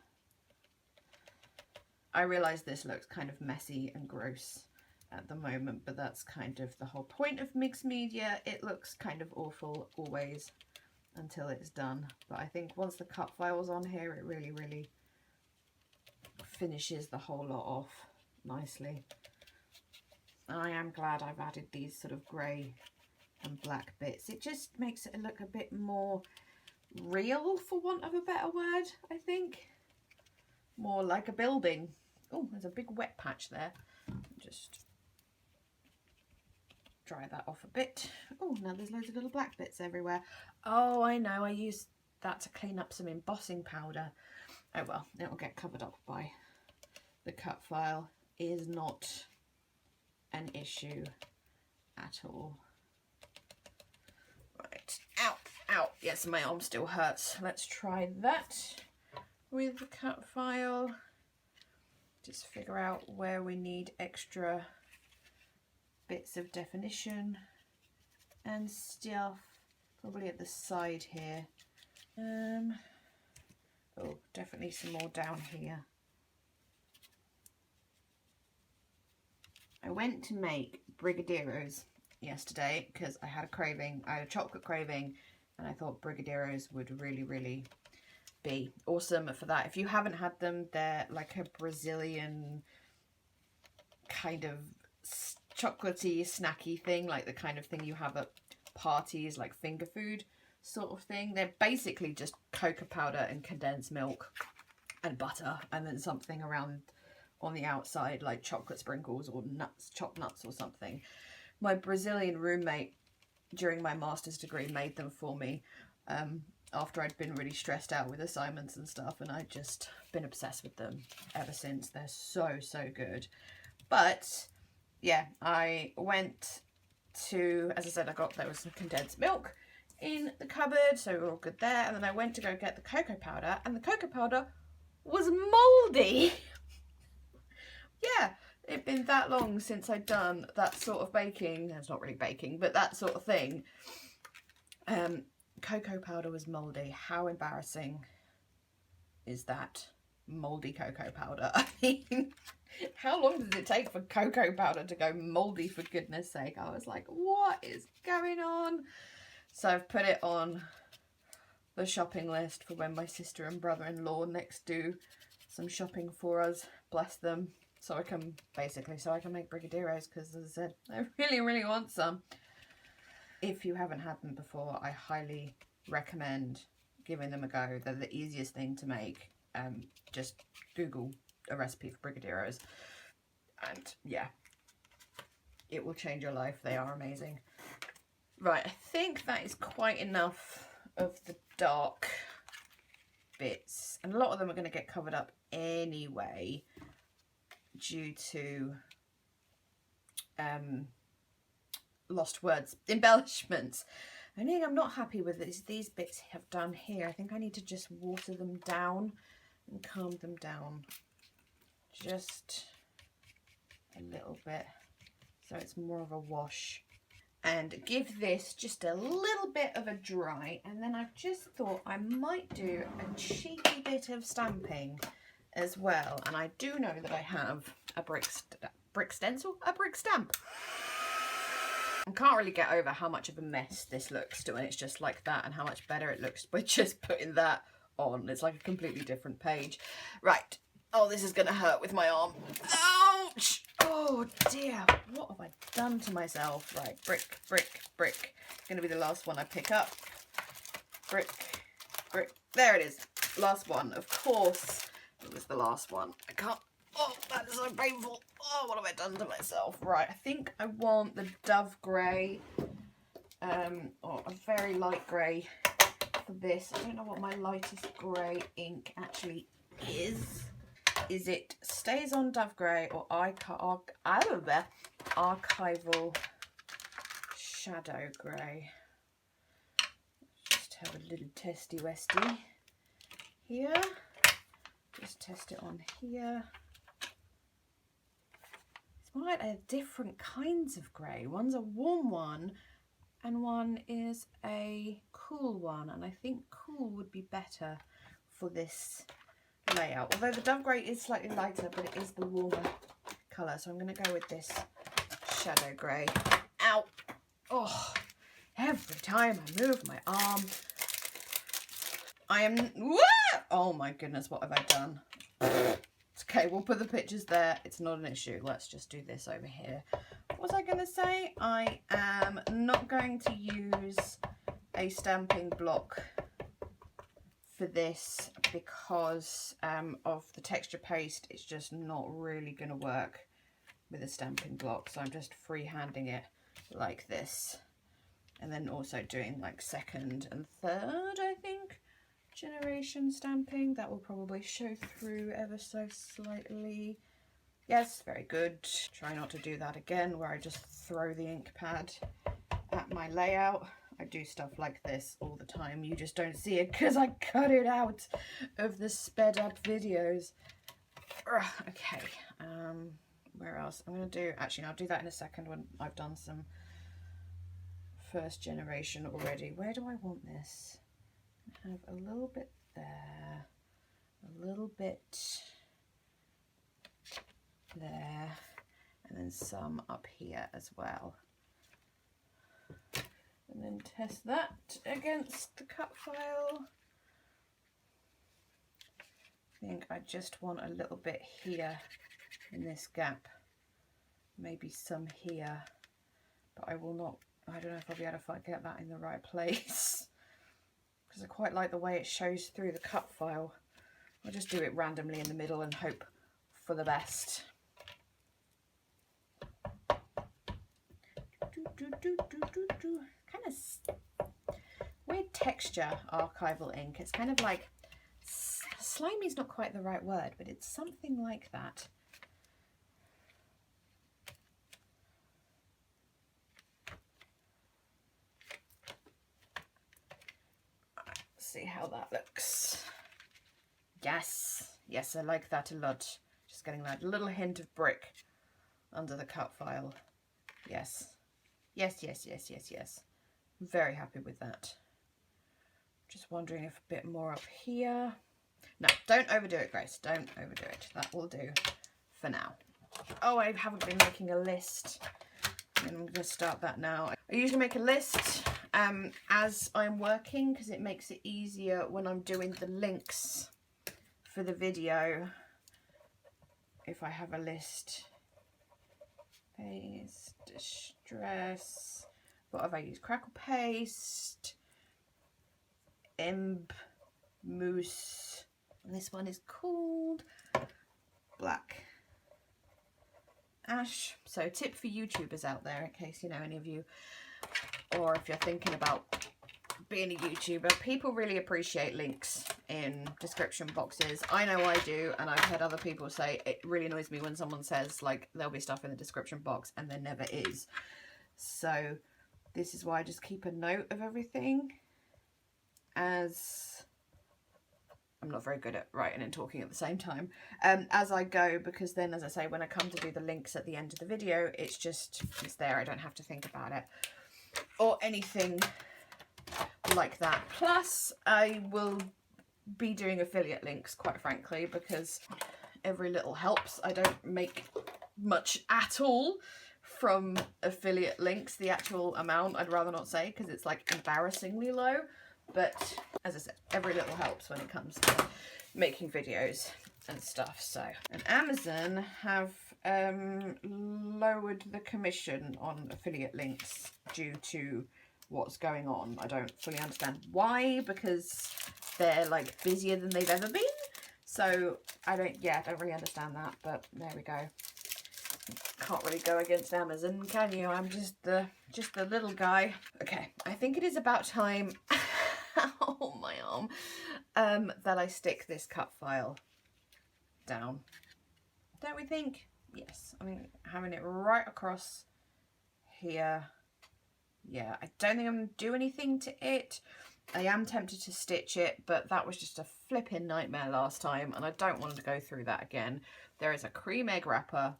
I realise this looks kind of messy and gross at the moment, but that's kind of the whole point of mixed media. It looks kind of awful always until it's done. But I think once the cut file's on here, it really, really finishes the whole lot off nicely. And I am glad I've added these sort of grey and black bits. It just makes it look a bit more real, for want of a better word, I think. More like a building. Oh, there's a big wet patch there. Just dry that off a bit. Oh, now there's loads of little black bits everywhere. Oh, I know, I used that to clean up some embossing powder. Oh well, it'll get covered up by the cut file. Is not an issue at all. Right, ow, ow. Yes, my arm still hurts. Let's try that with the cut file. Just figure out where we need extra bits of definition and stuff. Probably at the side here. Oh, definitely some more down here. I went to make brigadeiros yesterday because I had a craving. I had a chocolate craving, and I thought brigadeiros would really, really be awesome for that. If you haven't had them, they're like a Brazilian kind of chocolatey, snacky thing, like the kind of thing you have at parties, like finger food sort of thing. They're basically just cocoa powder and condensed milk and butter, and then something around on the outside like chocolate sprinkles or nuts, chopped nuts or something. My Brazilian roommate during my master's degree made them for me after I'd been really stressed out with assignments and stuff, and I'd just been obsessed with them ever since. They're so, so good. But yeah, I went to, as I said, there was some condensed milk in the cupboard, so we're all good there. And then I went to go get the cocoa powder, and the cocoa powder was mouldy. Yeah, it'd been that long since I'd done that sort of baking. It's not really baking, but that sort of thing. Cocoa powder was mouldy. How embarrassing is that? Mouldy cocoa powder. I mean, how long does it take for cocoa powder to go mouldy, for goodness sake? I was like, what is going on? So I've put it on the shopping list for when my sister and brother-in-law next do some shopping for us. Bless them. So I can make brigadeiros, because as I said, I really, really want some. If you haven't had them before, I highly recommend giving them a go. They're the easiest thing to make. Just Google a recipe for brigadeiros, and yeah, it will change your life. They are amazing. Right, I think that is quite enough of the dark bits, and a lot of them are going to get covered up anyway due to lost words embellishments. The only thing I'm not happy with is these bits have done here. I think I need to just water them down and calm them down just a little bit, so it's more of a wash, and give this just a little bit of a dry. And then I've just thought I might do a cheeky bit of stamping as well, and I do know that I have a brick stamp. I can't really get over how much of a mess this looks doing it's just like that, and how much better it looks by just putting that on. It's like a completely different page. Right. Oh, this is going to hurt with my arm. Ouch! Oh dear. What have I done to myself? Right. Brick, brick, brick. It's going to be the last one I pick up. Brick, brick. There it is. last one. Of course, it was the last one. I can't. Oh, that is so painful. Oh, what have I done to myself? Right, I think I want the Dove Grey, or a very light grey for this. I don't know what my lightest grey ink actually is. Is it Stays On Dove Grey or Archival Shadow Grey? Just have a little testy westy here. Just test it on here. It's quite different kinds of grey. One's a warm one and one is a cool one, and I think cool would be better for this layout. Although the Dove Grey is slightly lighter, but it is the warmer colour, so I'm going to go with this Shadow Grey. Ow! Oh, every time I move my arm, I am... Oh my goodness, what have I done? Okay, we'll put the pictures there. It's not an issue. Let's just do this over here. What was I going to say? I am not going to use a stamping block for this because of the texture paste. It's just not really going to work with a stamping block. So I'm just freehanding it like this. And then also doing like second and third, I think, generation stamping. That will probably show through ever so slightly. Yes, very good. Try not to do that again where I just throw the ink pad at my layout. I do stuff like this all the time. You just don't see it because I cut it out of the sped up videos. Okay, where else? I'm going to do, actually, I'll do that in a second when I've done some first generation already. Where do I want this? I have a little bit there, a little bit there, and then some up here as well. And then test that against the cut file. I think I just want a little bit here in this gap, maybe some here, but I will not, I don't know if I'll be able to get that in the right place because I quite like the way it shows through the cut file. I'll just do it randomly in the middle and hope for the best. Kind of weird texture, archival ink. It's kind of like, slimy is not quite the right word, but it's something like that. Let's see how that looks. Yes, yes, I like that a lot. Just getting that little hint of brick under the cut file. Yes. Yes, yes, yes, yes, yes. I'm very happy with that. Just wondering if a bit more up here. No, don't overdo it, Grace. Don't overdo it. That will do for now. Oh, I haven't been making a list. And I'm going to start that now. I usually make a list as I'm working because it makes it easier when I'm doing the links for the video. If I have a list. Paste, distress, what have I used? Crackle paste, emb, mousse, and this one is called black ash. So tip for YouTubers out there, in case you know any of you, or if you're thinking about being a YouTuber, people really appreciate links in description boxes. I know I do, and I've heard other people say it really annoys me when someone says like there'll be stuff in the description box and there never is. So this is why I just keep a note of everything, as I'm not very good at writing and talking at the same time, as I go, because then, as I say, when I come to do the links at the end of the video, it's there. I don't have to think about it or anything like that. Plus I will be doing affiliate links, quite frankly, because every little helps. I don't make much at all from affiliate links. The actual amount I'd rather not say because it's like embarrassingly low, but as I said, every little helps when it comes to making videos and stuff. So, and Amazon have lowered the commission on affiliate links due to what's going on. I don't fully understand why, because they're like busier than they've ever been. So I don't really understand that, but there we go. Can't really go against Amazon, can you? I'm just the little guy. Okay, I think it is about time, oh my arm, that I stick this cut file down. Don't we think? Yes, I mean, having it right across here. Yeah, I don't think I'm going to do anything to it. I am tempted to stitch it, but that was just a flipping nightmare last time, and I don't want to go through that again. There is a cream egg wrapper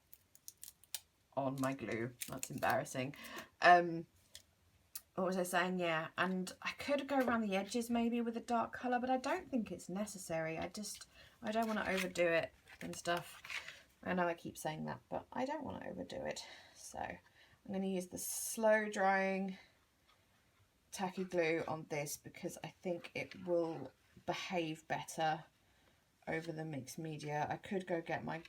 on my glue. That's embarrassing. What was I saying? Yeah, and I could go around the edges maybe with a dark colour, but I don't think it's necessary. I don't want to overdo it and stuff. I know I keep saying that, but I don't want to overdo it. So I'm going to use the slow drying tacky glue on this because I think it will behave better over the mixed media. I could go get my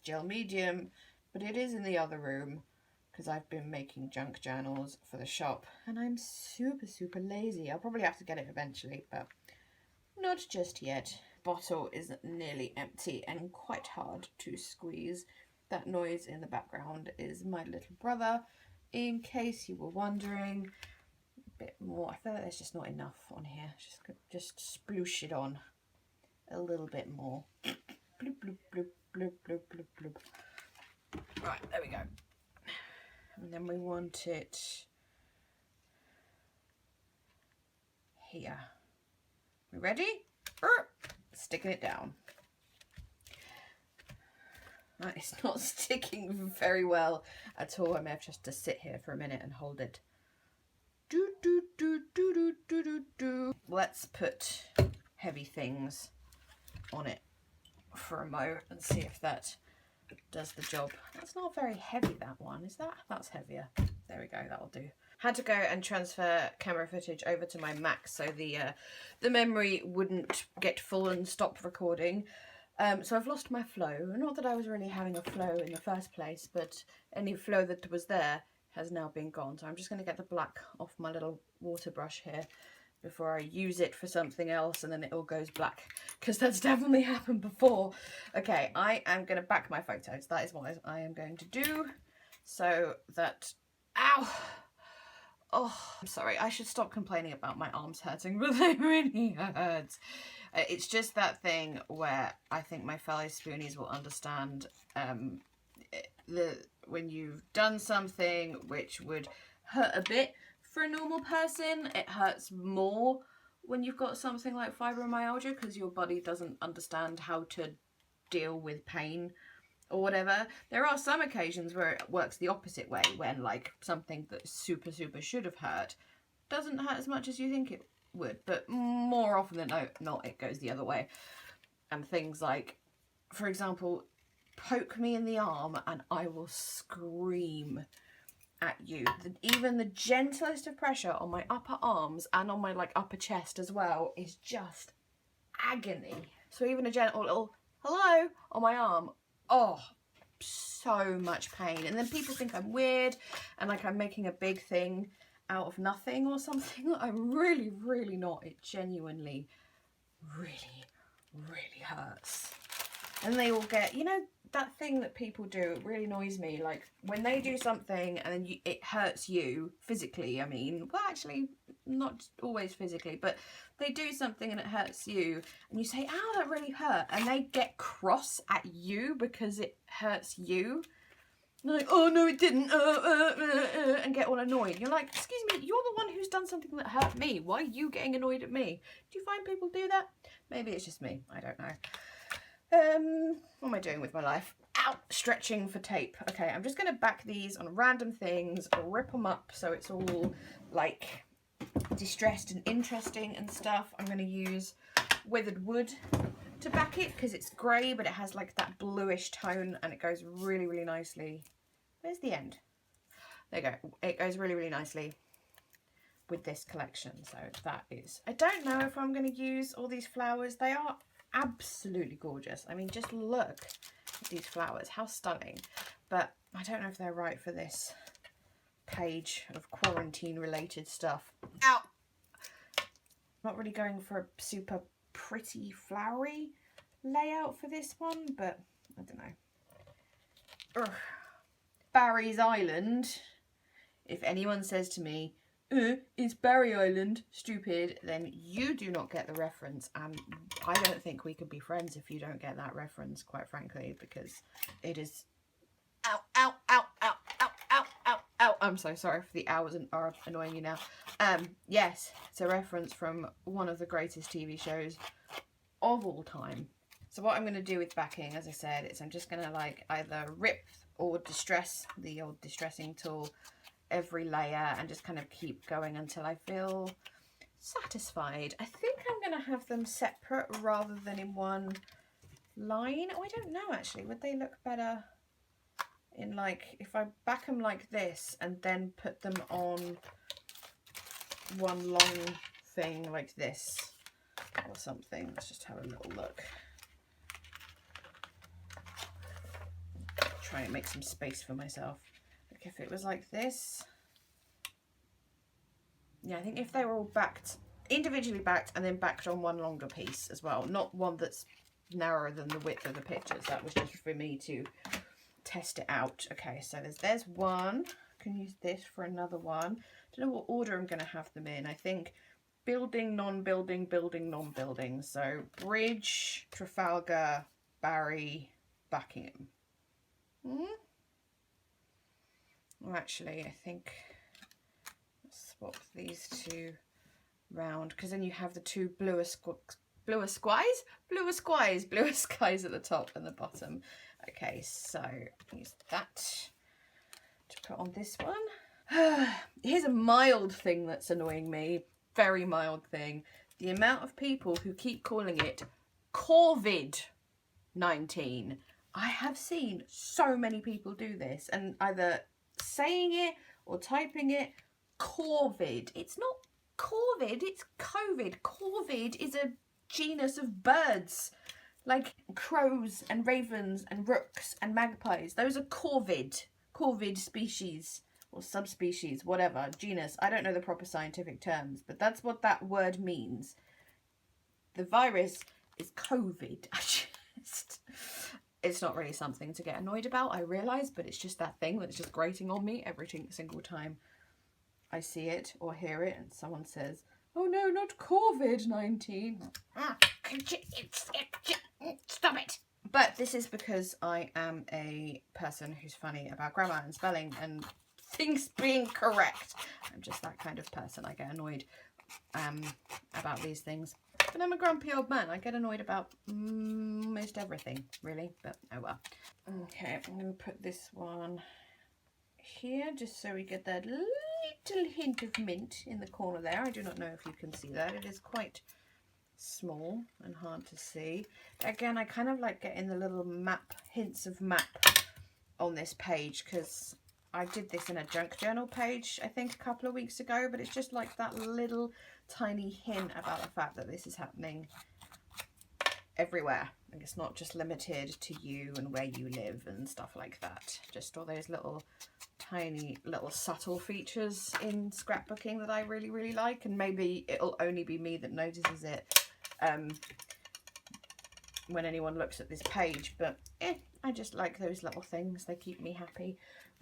gel medium, but it is in the other room because I've been making junk journals for the shop and I'm super lazy. I'll probably have to get it eventually, but not just yet. Bottle is nearly empty and quite hard to squeeze. That noise in the background is my little brother, in case you were wondering. A bit more. I feel like there's just not enough on here. Just sploosh it on a little bit more. Bloop, bloop, bloop, bloop, bloop, bloop, bloop. Right, there we go. And then we want it here. We ready? Sticking it down. That is not sticking very well at all. I may have just to sit here for a minute and hold it. Let's put heavy things on it for a mo and see if that does the job. That's not very heavy, that one, is that? That's heavier. There we go, that'll do. Had to go and transfer camera footage over to my Mac so the memory wouldn't get full and stop recording. So I've lost my flow. Not that I was really having a flow in the first place, but any flow that was there has now been gone. So I'm just going to get the black off my little water brush here before I use it for something else and then it all goes black, because that's definitely happened before. Okay, I am going to back my photos. That is what I am going to do, so that, ow, oh, I'm sorry, I should stop complaining about my arms hurting, but they really hurt. It's just that thing where I think my fellow spoonies will understand when you've done something which would hurt a bit for a normal person, it hurts more when you've got something like fibromyalgia because your body doesn't understand how to deal with pain or whatever. There are some occasions where it works the opposite way, when like something that super should have hurt doesn't hurt as much as you think it would, but more often than not it goes the other way. And things like, for example, poke me in the arm and I will scream at you. Even the gentlest of pressure on my upper arms and on my like upper chest as well is just agony. So even a gentle little hello on my arm, oh, so much pain. And then people think I'm weird and like I'm making a big thing out of nothing or something. I'm really not. It genuinely really hurts. And they all get, you know, that thing that people do, it really annoys me, like when they do something and then it hurts you physically. I mean, well, actually not always physically, but they do something and it hurts you and you say, ow, that really hurt, and they get cross at you because it hurts you. They're like, oh no it didn't, and get all annoyed. You're like, excuse me, you're the one who's done something that hurt me. Why are you getting annoyed at me? Do you find people do that? Maybe it's just me, I don't know. What am I doing with my life? Ow! Stretching for tape. Okay, I'm just going to back these on random things, rip them up so it's all like distressed and interesting and stuff. I'm going to use weathered wood to back it because it's grey but it has like that bluish tone and it goes really nicely. Where's the end? There you go. It goes really nicely with this collection. So that is, I don't know if I'm going to use all these flowers. They are absolutely gorgeous. I mean, just look at these flowers, how stunning. But I don't know if they're right for this page of quarantine related stuff. Ow! Not really going for a super pretty flowery layout for this one, but I don't know. Ugh. Barry's Island. If anyone says to me, it's Barry Island, stupid, then you do not get the reference, and I don't think we could be friends if you don't get that reference, quite frankly, because it is ow, ow, ow, ow, ow, ow, ow, ow. I'm so sorry if the hours are annoying you now. Yes, it's a reference from one of the greatest TV shows of all time. So what I'm going to do with backing, as I said, is I'm just going to like either rip or distress, the old distressing tool, every layer and just kind of keep going until I feel satisfied. I think I'm going to have them separate rather than in one line. Oh, I don't know actually. Would they look better in like, if I back them like this and then put them on one long thing like this or something? Let's just have a little look. Try and make some space for myself. Like if it was like this, yeah, I think if they were all backed, individually backed and then backed on one longer piece as well, not one that's narrower than the width of the pictures. That was just for me to test it out. Okay, so there's one. I can use this for another one. Don't know what order I'm going to have them in. I think building, non-building, building, non-building. So Bridge, Trafalgar, Barry, Buckingham. Well, actually, I think let's swap these two round, because then you have the two bluer skies at the top and the bottom. Okay, so use that to put on this one. Here's a mild thing that's annoying me, very mild thing. The amount of people who keep calling it COVID-19. I have seen so many people do this and either saying it or typing it Corvid. It's not Corvid, it's COVID. Corvid is a genus of birds, like crows and ravens and rooks and magpies. Those are Corvid species or subspecies, whatever, genus. I don't know the proper scientific terms, but that's what that word means. The virus is COVID. It's not really something to get annoyed about, I realise, but it's just that thing that's just grating on me every single time I see it or hear it and someone says, oh no, not COVID-19. Stop it. But this is because I am a person who's funny about grammar and spelling and things being correct. I'm just that kind of person. I get annoyed about these things. But I'm a grumpy old man. I get annoyed about most everything, really. But oh well. Okay, I'm going to put this one here just so we get that little hint of mint in the corner there. I do not know if you can see that. It is quite small and hard to see. But again, I kind of like getting the little map, hints of map on this page because I did this in a junk journal page, I think, a couple of weeks ago, but it's just like that little tiny hint about the fact that this is happening everywhere. Like it's not just limited to you and where you live and stuff like that. Just all those little tiny little subtle features in scrapbooking that I really, really like, and maybe it'll only be me that notices it when anyone looks at this page, but I just like those little things. They keep me happy.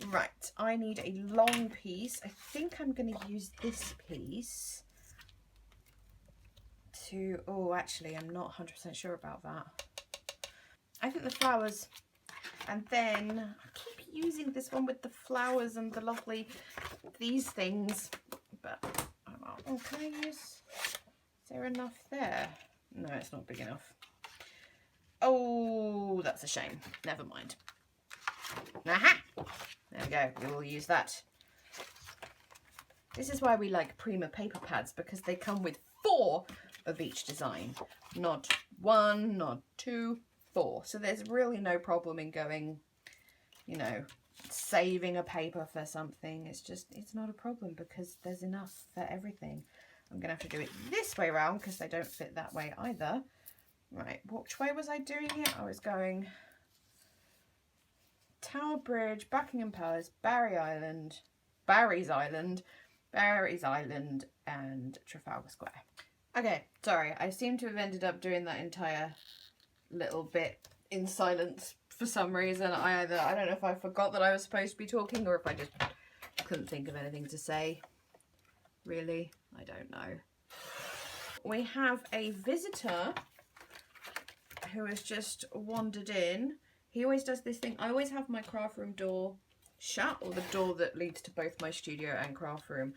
Right, I need a long piece. I think I'm going to use this piece to, oh, actually, I'm not 100% sure about that. I think the flowers, and then I keep using this one with the flowers and the lovely, these things, but, oh, can I use, is there enough there? No, it's not big enough. Oh, that's a shame. Never mind. Aha! There we go. We will use that. This is why we like Prima paper pads, because they come with 4 of each design. Not 1, not 2, 4. So there's really no problem in going, you know, saving a paper for something. It's just, it's not a problem because there's enough for everything. I'm going to have to do it this way around because they don't fit that way either. Right, which way was I doing it? I was going Tower Bridge, Buckingham Palace, Barry Island, Barry's Island, and Trafalgar Square. Okay, sorry, I seem to have ended up doing that entire little bit in silence for some reason. I don't know if I forgot that I was supposed to be talking or if I just couldn't think of anything to say. Really, I don't know. We have a visitor who has just wandered in. He always does this thing. I always have my craft room door shut, or the door that leads to both my studio and craft room.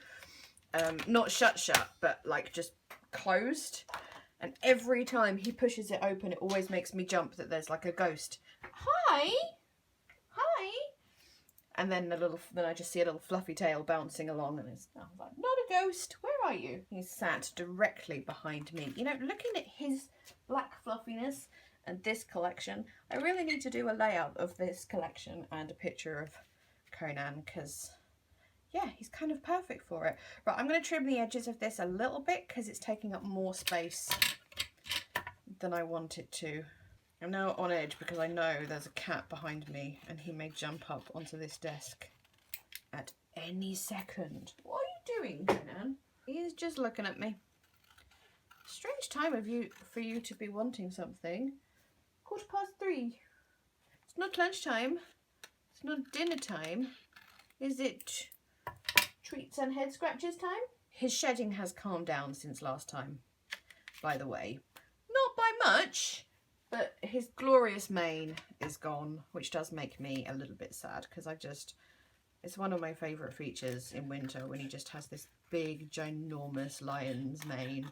Not shut, but like just closed. And every time he pushes it open, it always makes me jump that there's like a ghost. Hi! Hi! And then then I just see a little fluffy tail bouncing along, and it's like, not a ghost, where are you? He's sat directly behind me. You know, looking at his black fluffiness and this collection, I really need to do a layout of this collection and a picture of Conan, because yeah, he's kind of perfect for it. Right, I'm going to trim the edges of this a little bit because it's taking up more space than I want it to. I'm now on edge because I know there's a cat behind me and he may jump up onto this desk at any second. What are you doing, Conan? He's just looking at me. Strange time for you to be wanting something. 3:15. It's not lunchtime. It's not dinner time. Is it treats and head scratches time? His shedding has calmed down since last time, by the way. Not by much, but his glorious mane is gone, which does make me a little bit sad because it's one of my favourite features in winter when he just has this big, ginormous lion's mane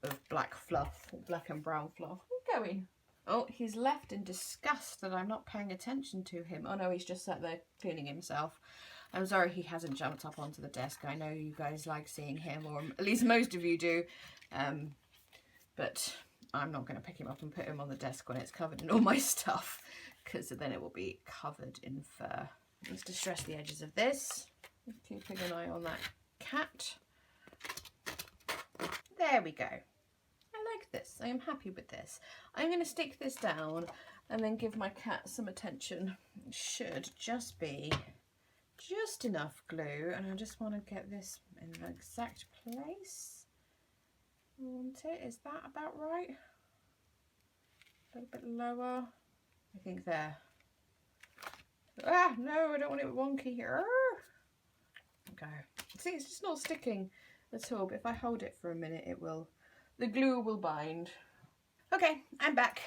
of black fluff, black and brown fluff. Where's he going? Oh, he's left in disgust that I'm not paying attention to him. Oh no, he's just sat there cleaning himself. I'm sorry he hasn't jumped up onto the desk. I know you guys like seeing him, or at least most of you do. But I'm not going to pick him up and put him on the desk when it's covered in all my stuff, because then it will be covered in fur. Let's distress the edges of this. Keeping an eye on that cat. There we go. I like this. I am happy with this. I'm going to stick this down and then give my cat some attention. It should just be just enough glue, and I just want to get this in the exact place. I want it. Is that about right? A little bit lower. I think there. Ah, no, I don't want it wonky here. Okay. See, it's just not sticking at all, but if I hold it for a minute, the glue will bind. Okay, I'm back.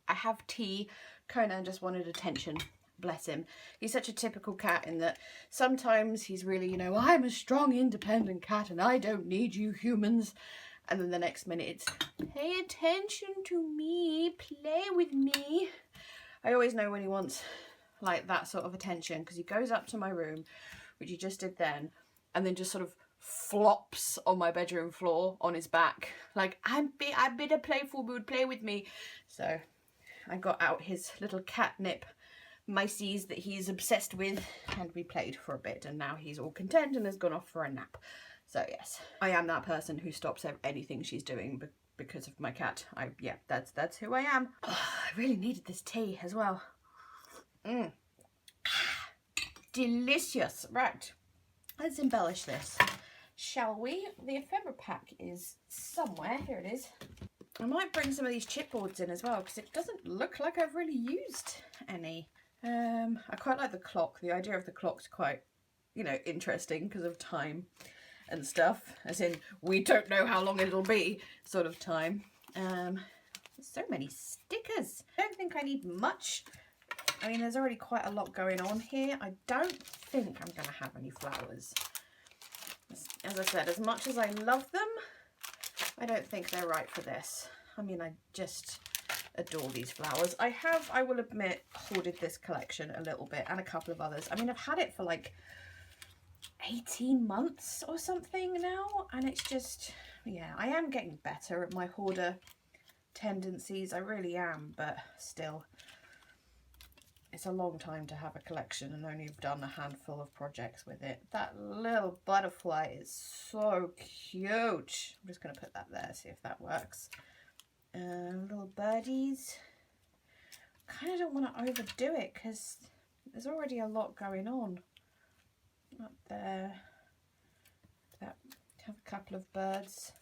I have tea. Conan just wanted attention. Bless him. He's such a typical cat in that sometimes he's really, you know, I'm a strong, independent cat and I don't need you humans. And then the next minute it's, pay attention to me, play with me. I always know when he wants like that sort of attention because he goes up to my room, which he just did then, and then just sort of flops on my bedroom floor on his back. Like, I'm in a playful mood, play with me. So I got out his little catnip mices that he's obsessed with, and we played for a bit, and now he's all content and has gone off for a nap. So yes, I am that person who stops anything she's doing because of my cat. Yeah, that's who I am. Oh, I really needed this tea as well. Delicious. Right, let's embellish this, shall we? The ephemera pack is somewhere. Here it is. I might bring some of these chipboards in as well because it doesn't look like I've really used any. I quite like the clock. The idea of the clock's quite, you know, interesting because of time and stuff, as in we don't know how long it'll be sort of time. So many stickers. I don't think I need much. I mean, there's already quite a lot going on here. I don't think I'm going to have any flowers. As I said, as much as I love them, I don't think they're right for this. I mean, I just adore these flowers. I will admit, hoarded this collection a little bit and a couple of others. I mean, I've had it for like 18 months or something now, and it's just, yeah, I am getting better at my hoarder tendencies. I really am, but still, it's a long time to have a collection and only have done a handful of projects with it. That little butterfly is so cute. I'm just going to put that there, see if that works. Little birdies. Kind of don't want to overdo it because there's already a lot going on. up there. That, have a couple of birds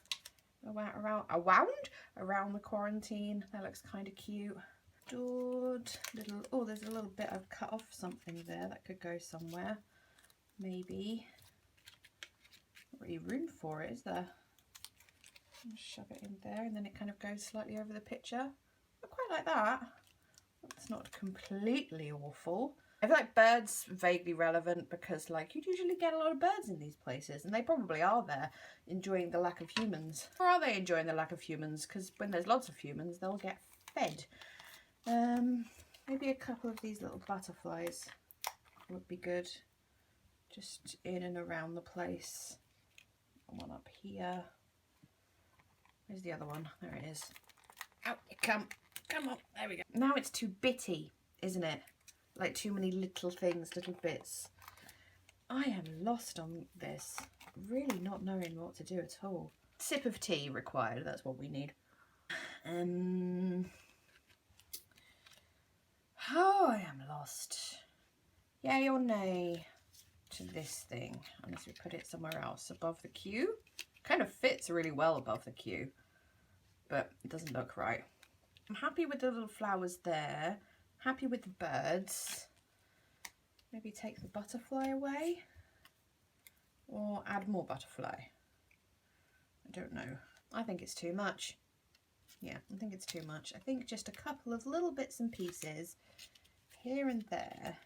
around the quarantine. That looks kind of cute. Little, oh, there's a little bit I've cut off something there that could go somewhere. Maybe. Not really room for it, is there? Shove it in there, and then it kind of goes slightly over the picture. I quite like that. It's not completely awful. I feel like birds vaguely relevant because like you'd usually get a lot of birds in these places, and they probably are there enjoying the lack of humans. Or are they enjoying the lack of humans? Because when there's lots of humans, they'll get fed. Maybe a couple of these little butterflies would be good. Just in and around the place. One up here. Where's the other one? There it is. Out you come. Come on. There we go. Now it's too bitty, isn't it? Like too many little things, little bits. I am lost on this. Really not knowing what to do at all. Sip of tea required. That's what we need. Oh, I am lost. Yay or nay to this thing? Unless we put it somewhere else above the queue. Kind of fits really well above the queue, but it doesn't look right. I'm happy with the little flowers there. Happy with the birds. Maybe take the butterfly away or add more butterfly. I don't know. I think it's too much. Yeah, I think it's too much. I think just a couple of little bits and pieces here and there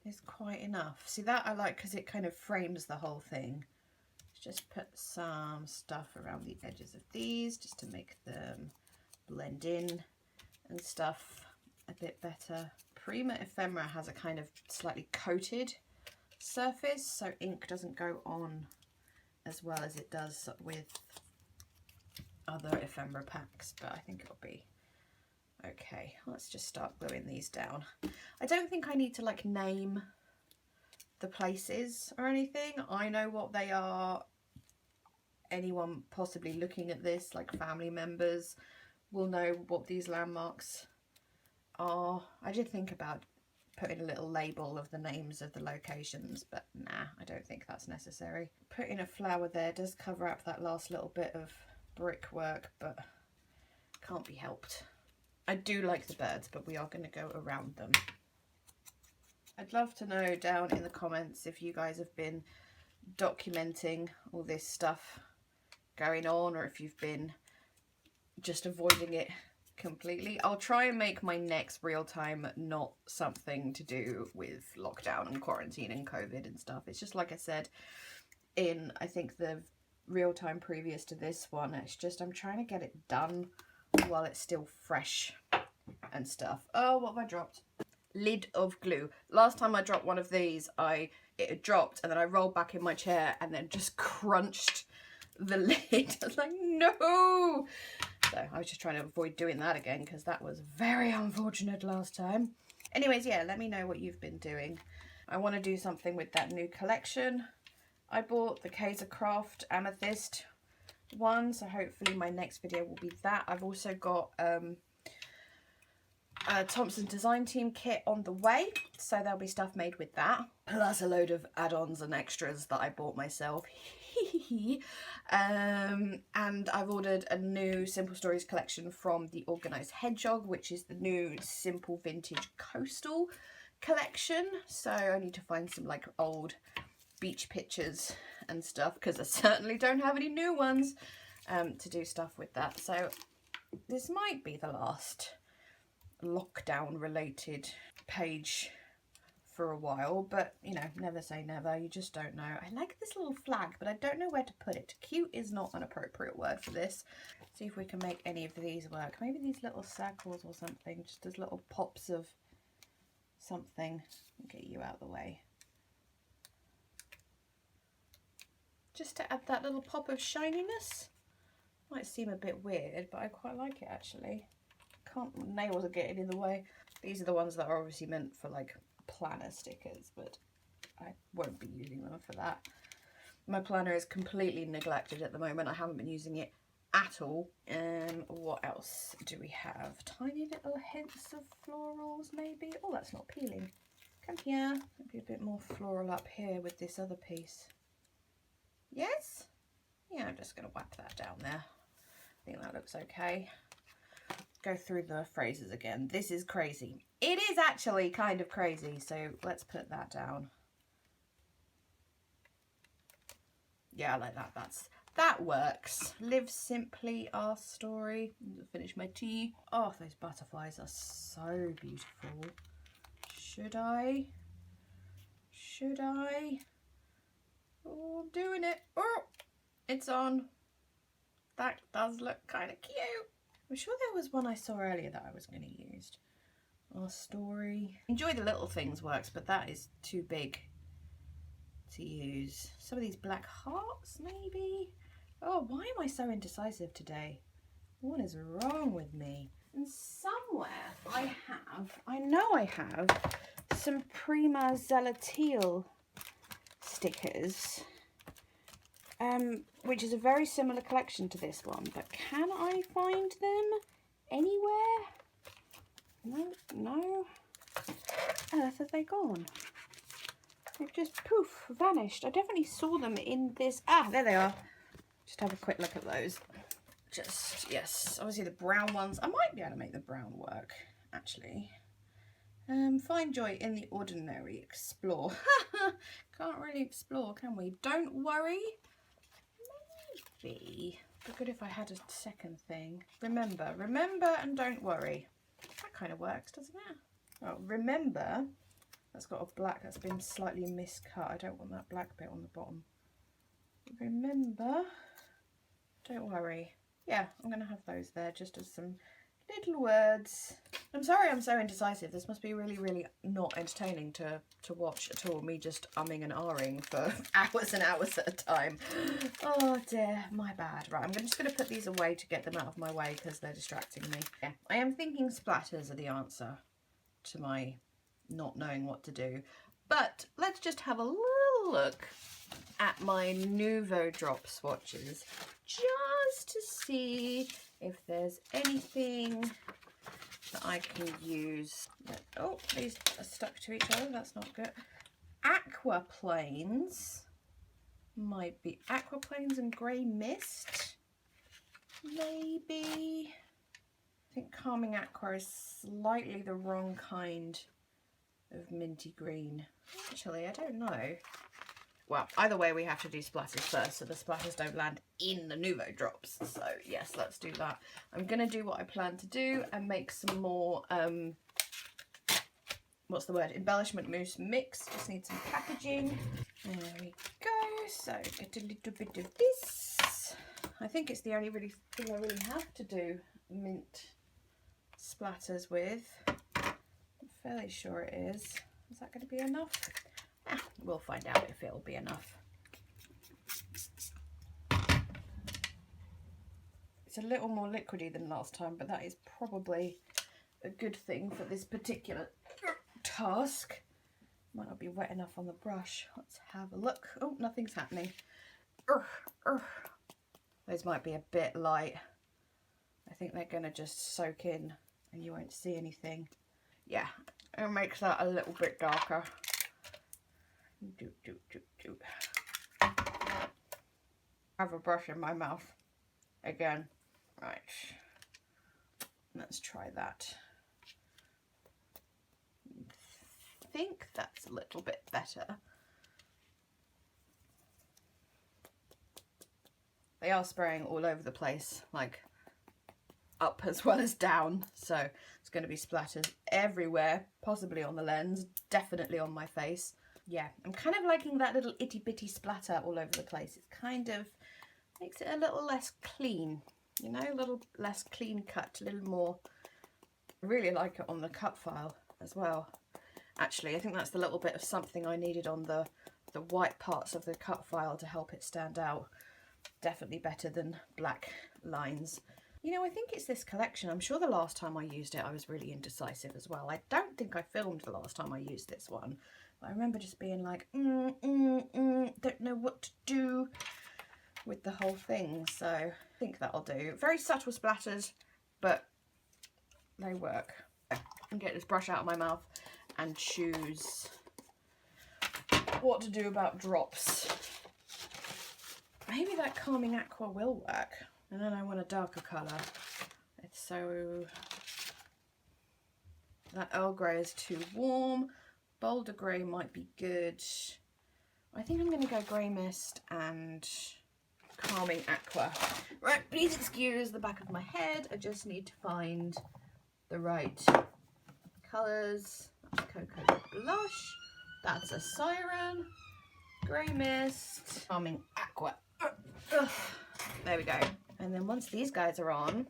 is quite enough. See, that I like because it kind of frames the whole thing. Let's just put some stuff around the edges of these just to make them blend in and stuff a bit better. Prima Ephemera has a kind of slightly coated surface, so ink doesn't go on as well as it does with other ephemera packs, but I think it'll be okay. Let's just start gluing these down. I don't think I need to like name the places or anything. I know what they are. Anyone possibly looking at this, like family members, will know what these landmarks are. I did think about putting a little label of the names of the locations, but nah, I don't think that's necessary. Putting a flower there does cover up that last little bit of brickwork, but can't be helped. I do like the birds, but we are going to go around them. I'd love to know down in the comments if you guys have been documenting all this stuff going on, or if you've been just avoiding it completely. I'll try and make my next real time not something to do with lockdown and quarantine and COVID and stuff. It's just like I said in, I think, the real time previous to this one, it's just I'm trying to get it done while it's still fresh and stuff. Oh, what have I dropped? Lid of glue. Last time I dropped one of these, it had dropped and then I rolled back in my chair and then just crunched the lid. I was like, no! So I was just trying to avoid doing that again because that was very unfortunate last time. Anyways, yeah, let me know what you've been doing. I want to do something with that new collection I bought, the Kaiser Craft Amethyst one, so hopefully my next video will be that. I've also got a Thompson Design Team kit on the way, so there'll be stuff made with that, plus a load of add-ons and extras that I bought myself. And I've ordered a new Simple Stories collection from the Organised Hedgehog, which is the new Simple Vintage Coastal collection, so I need to find some like old beach pictures and stuff because I certainly don't have any new ones to do stuff with that. So this might be the last lockdown related page for a while, but you know, never say never, you just don't know. I like this little flag, but I don't know where to put it. Cute is not an appropriate word for this. See if we can make any of these work. Maybe these little circles or something, just as little pops of something. Get you out of the way. Just to add that little pop of shininess. Might seem a bit weird, but I quite like it actually. Nails are getting in the way. These are the ones that are obviously meant for like planner stickers, but I won't be using them for that. My planner is completely neglected at the moment. I haven't been using it at all. What else do we have? Tiny little hints of florals maybe. Oh, that's not peeling. Come here. Maybe a bit more floral up here with this other piece. Yes? Yeah, I'm just going to whack that down there. I think that looks okay. Go through the phrases again. This is crazy. It is actually kind of crazy, so let's put that down. Yeah, I like that. That works. Live simply, our story. Finish my tea. Oh, those butterflies are so beautiful. Should I? Should I? Oh, I'm doing it. Oh, it's on. That does look kind of cute. I'm sure there was one I saw earlier that I was going to use. Our story. Enjoy the little things works, but that is too big to use. Some of these black hearts, maybe? Oh, why am I so indecisive today? What is wrong with me? And somewhere I know I have some Prima Teal stickers, which is a very similar collection to this one, but can I find them anywhere? No. Where earth have they gone? They've just poof, vanished. I definitely saw them in this. Ah, there they are. Just have a quick look at those. Just, yes, obviously the brown ones. I might be able to make the brown work, actually. Find joy in the ordinary. Explore. Can't really explore, can we? Don't worry. Maybe. But good if I had a second thing. Remember and don't worry. That kind of works, doesn't it? Oh, remember. That's got a black that's been slightly miscut. I don't want that black bit on the bottom. Remember. Don't worry. Yeah, I'm going to have those there just as some little words. I'm sorry I'm so indecisive. This must be really, really not entertaining to watch at all. Me just umming and ahhing for hours and hours at a time. Oh dear, my bad. Right, I'm just going to put these away to get them out of my way because they're distracting me. Yeah, I am thinking splatters are the answer to my not knowing what to do. But let's just have a little look at my Nouveau drop swatches just to see if there's anything that I can use. Oh, these are stuck to each other. That's not good. Aquaplanes might be Aquaplanes and Grey Mist. Maybe. I think Calming Aqua is slightly the wrong kind of minty green. Actually, I don't know. Well, either way, we have to do splatters first, so the splatters don't land in the Nouveau drops. So, yes, let's do that. I'm going to do what I plan to do and make some more, what's the word? Embellishment mousse mix. Just need some packaging. There we go. So, get a little bit of this. I think it's the only really thing I really have to do mint splatters with. I'm fairly sure it is. Is that going to be enough? We'll find out if it'll be enough. It's a little more liquidy than last time, but that is probably a good thing for this particular task. Might not be wet enough on the brush. Let's have a look. Oh, nothing's happening. Those might be a bit light. I think they're going to just soak in and you won't see anything. Yeah, it makes that a little bit darker. Have a brush in my mouth again. Right, let's try that. I think that's a little bit better. They are spraying all over the place, like up as well as down, so it's going to be splatters everywhere, possibly on the lens, definitely on my face. Yeah, I'm kind of liking that little itty bitty splatter all over the place. It kind of makes it a little less clean, you know, a little less clean cut, a little more. I really like it on the cut file as well. Actually, I think that's the little bit of something I needed on the white parts of the cut file to help it stand out. Definitely better than black lines. You know, I think it's this collection. I'm sure the last time I used it, I was really indecisive as well. I don't think I filmed the last time I used this one. But I remember just being like, don't know what to do with the whole thing. So I think that'll do. Very subtle splatters, but they work. And get this brush out of my mouth and choose what to do about drops. Maybe that Calming Aqua will work. And then I want a darker colour. So that Earl Grey is too warm. Bolder grey might be good. I think I'm going to go Grey Mist and Calming Aqua. Right, please excuse the back of my head. I just need to find the right colours. That's Cocoa Blush. That's a Siren. Grey Mist. Calming Aqua. There we go. And then once these guys are on,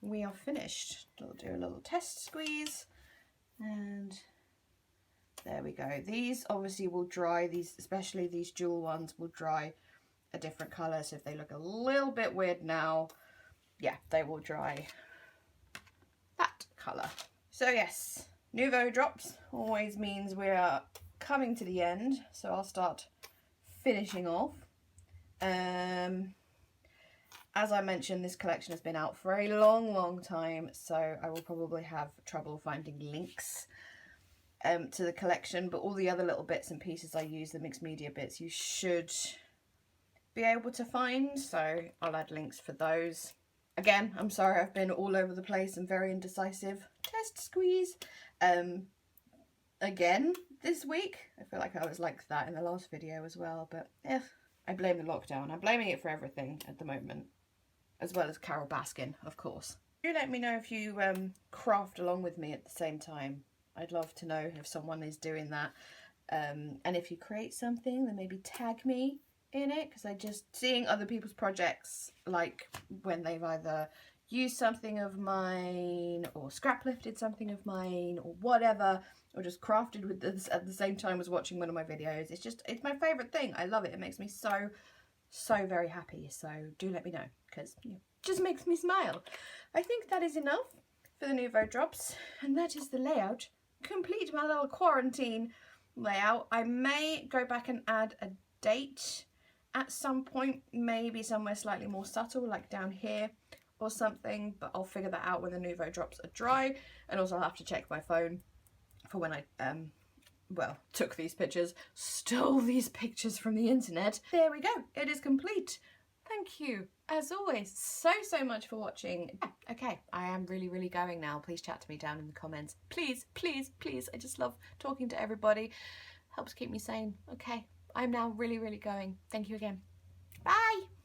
we are finished. We'll do a little test squeeze. And there we go. These obviously will dry, these, especially these jewel ones, will dry a different colour. So if they look a little bit weird now, yeah, they will dry that colour. So yes, Nouveau drops always means we are coming to the end. So I'll start finishing off. As I mentioned, this collection has been out for a long time, so I will probably have trouble finding links to the collection, but all the other little bits and pieces I use, the mixed media bits, you should be able to find, so I'll add links for those. Again, I'm sorry I've been all over the place and very indecisive. Test squeeze. Again, this week, I feel like I was like that in the last video as well, but I blame the lockdown. I'm blaming it for everything at the moment, as well as Carol Baskin, of course. Do let me know if you craft along with me at the same time. I'd love to know if someone is doing that. And if you create something, then maybe tag me in it, because I just seeing other people's projects, like when they've either used something of mine or scrap lifted something of mine or whatever, or just crafted with this at the same time as watching one of my videos. It's my favourite thing. I love it. It makes me so very happy. So do let me know, because it just makes me smile. I think that is enough for the Nouveau drops, and that is the layout. Complete my little quarantine layout. I may go back and add a date at some point, maybe somewhere slightly more subtle, like down here or something, but I'll figure that out when the Nouveau drops are dry. And also I'll have to check my phone for when I well, took these pictures, stole these pictures from the internet. There we go, it is complete. Thank you, as always, so much for watching. Okay, I am really going now. Please chat to me down in the comments. Please, I just love talking to everybody. Helps keep me sane. Okay, I'm now really going. Thank you again. Bye!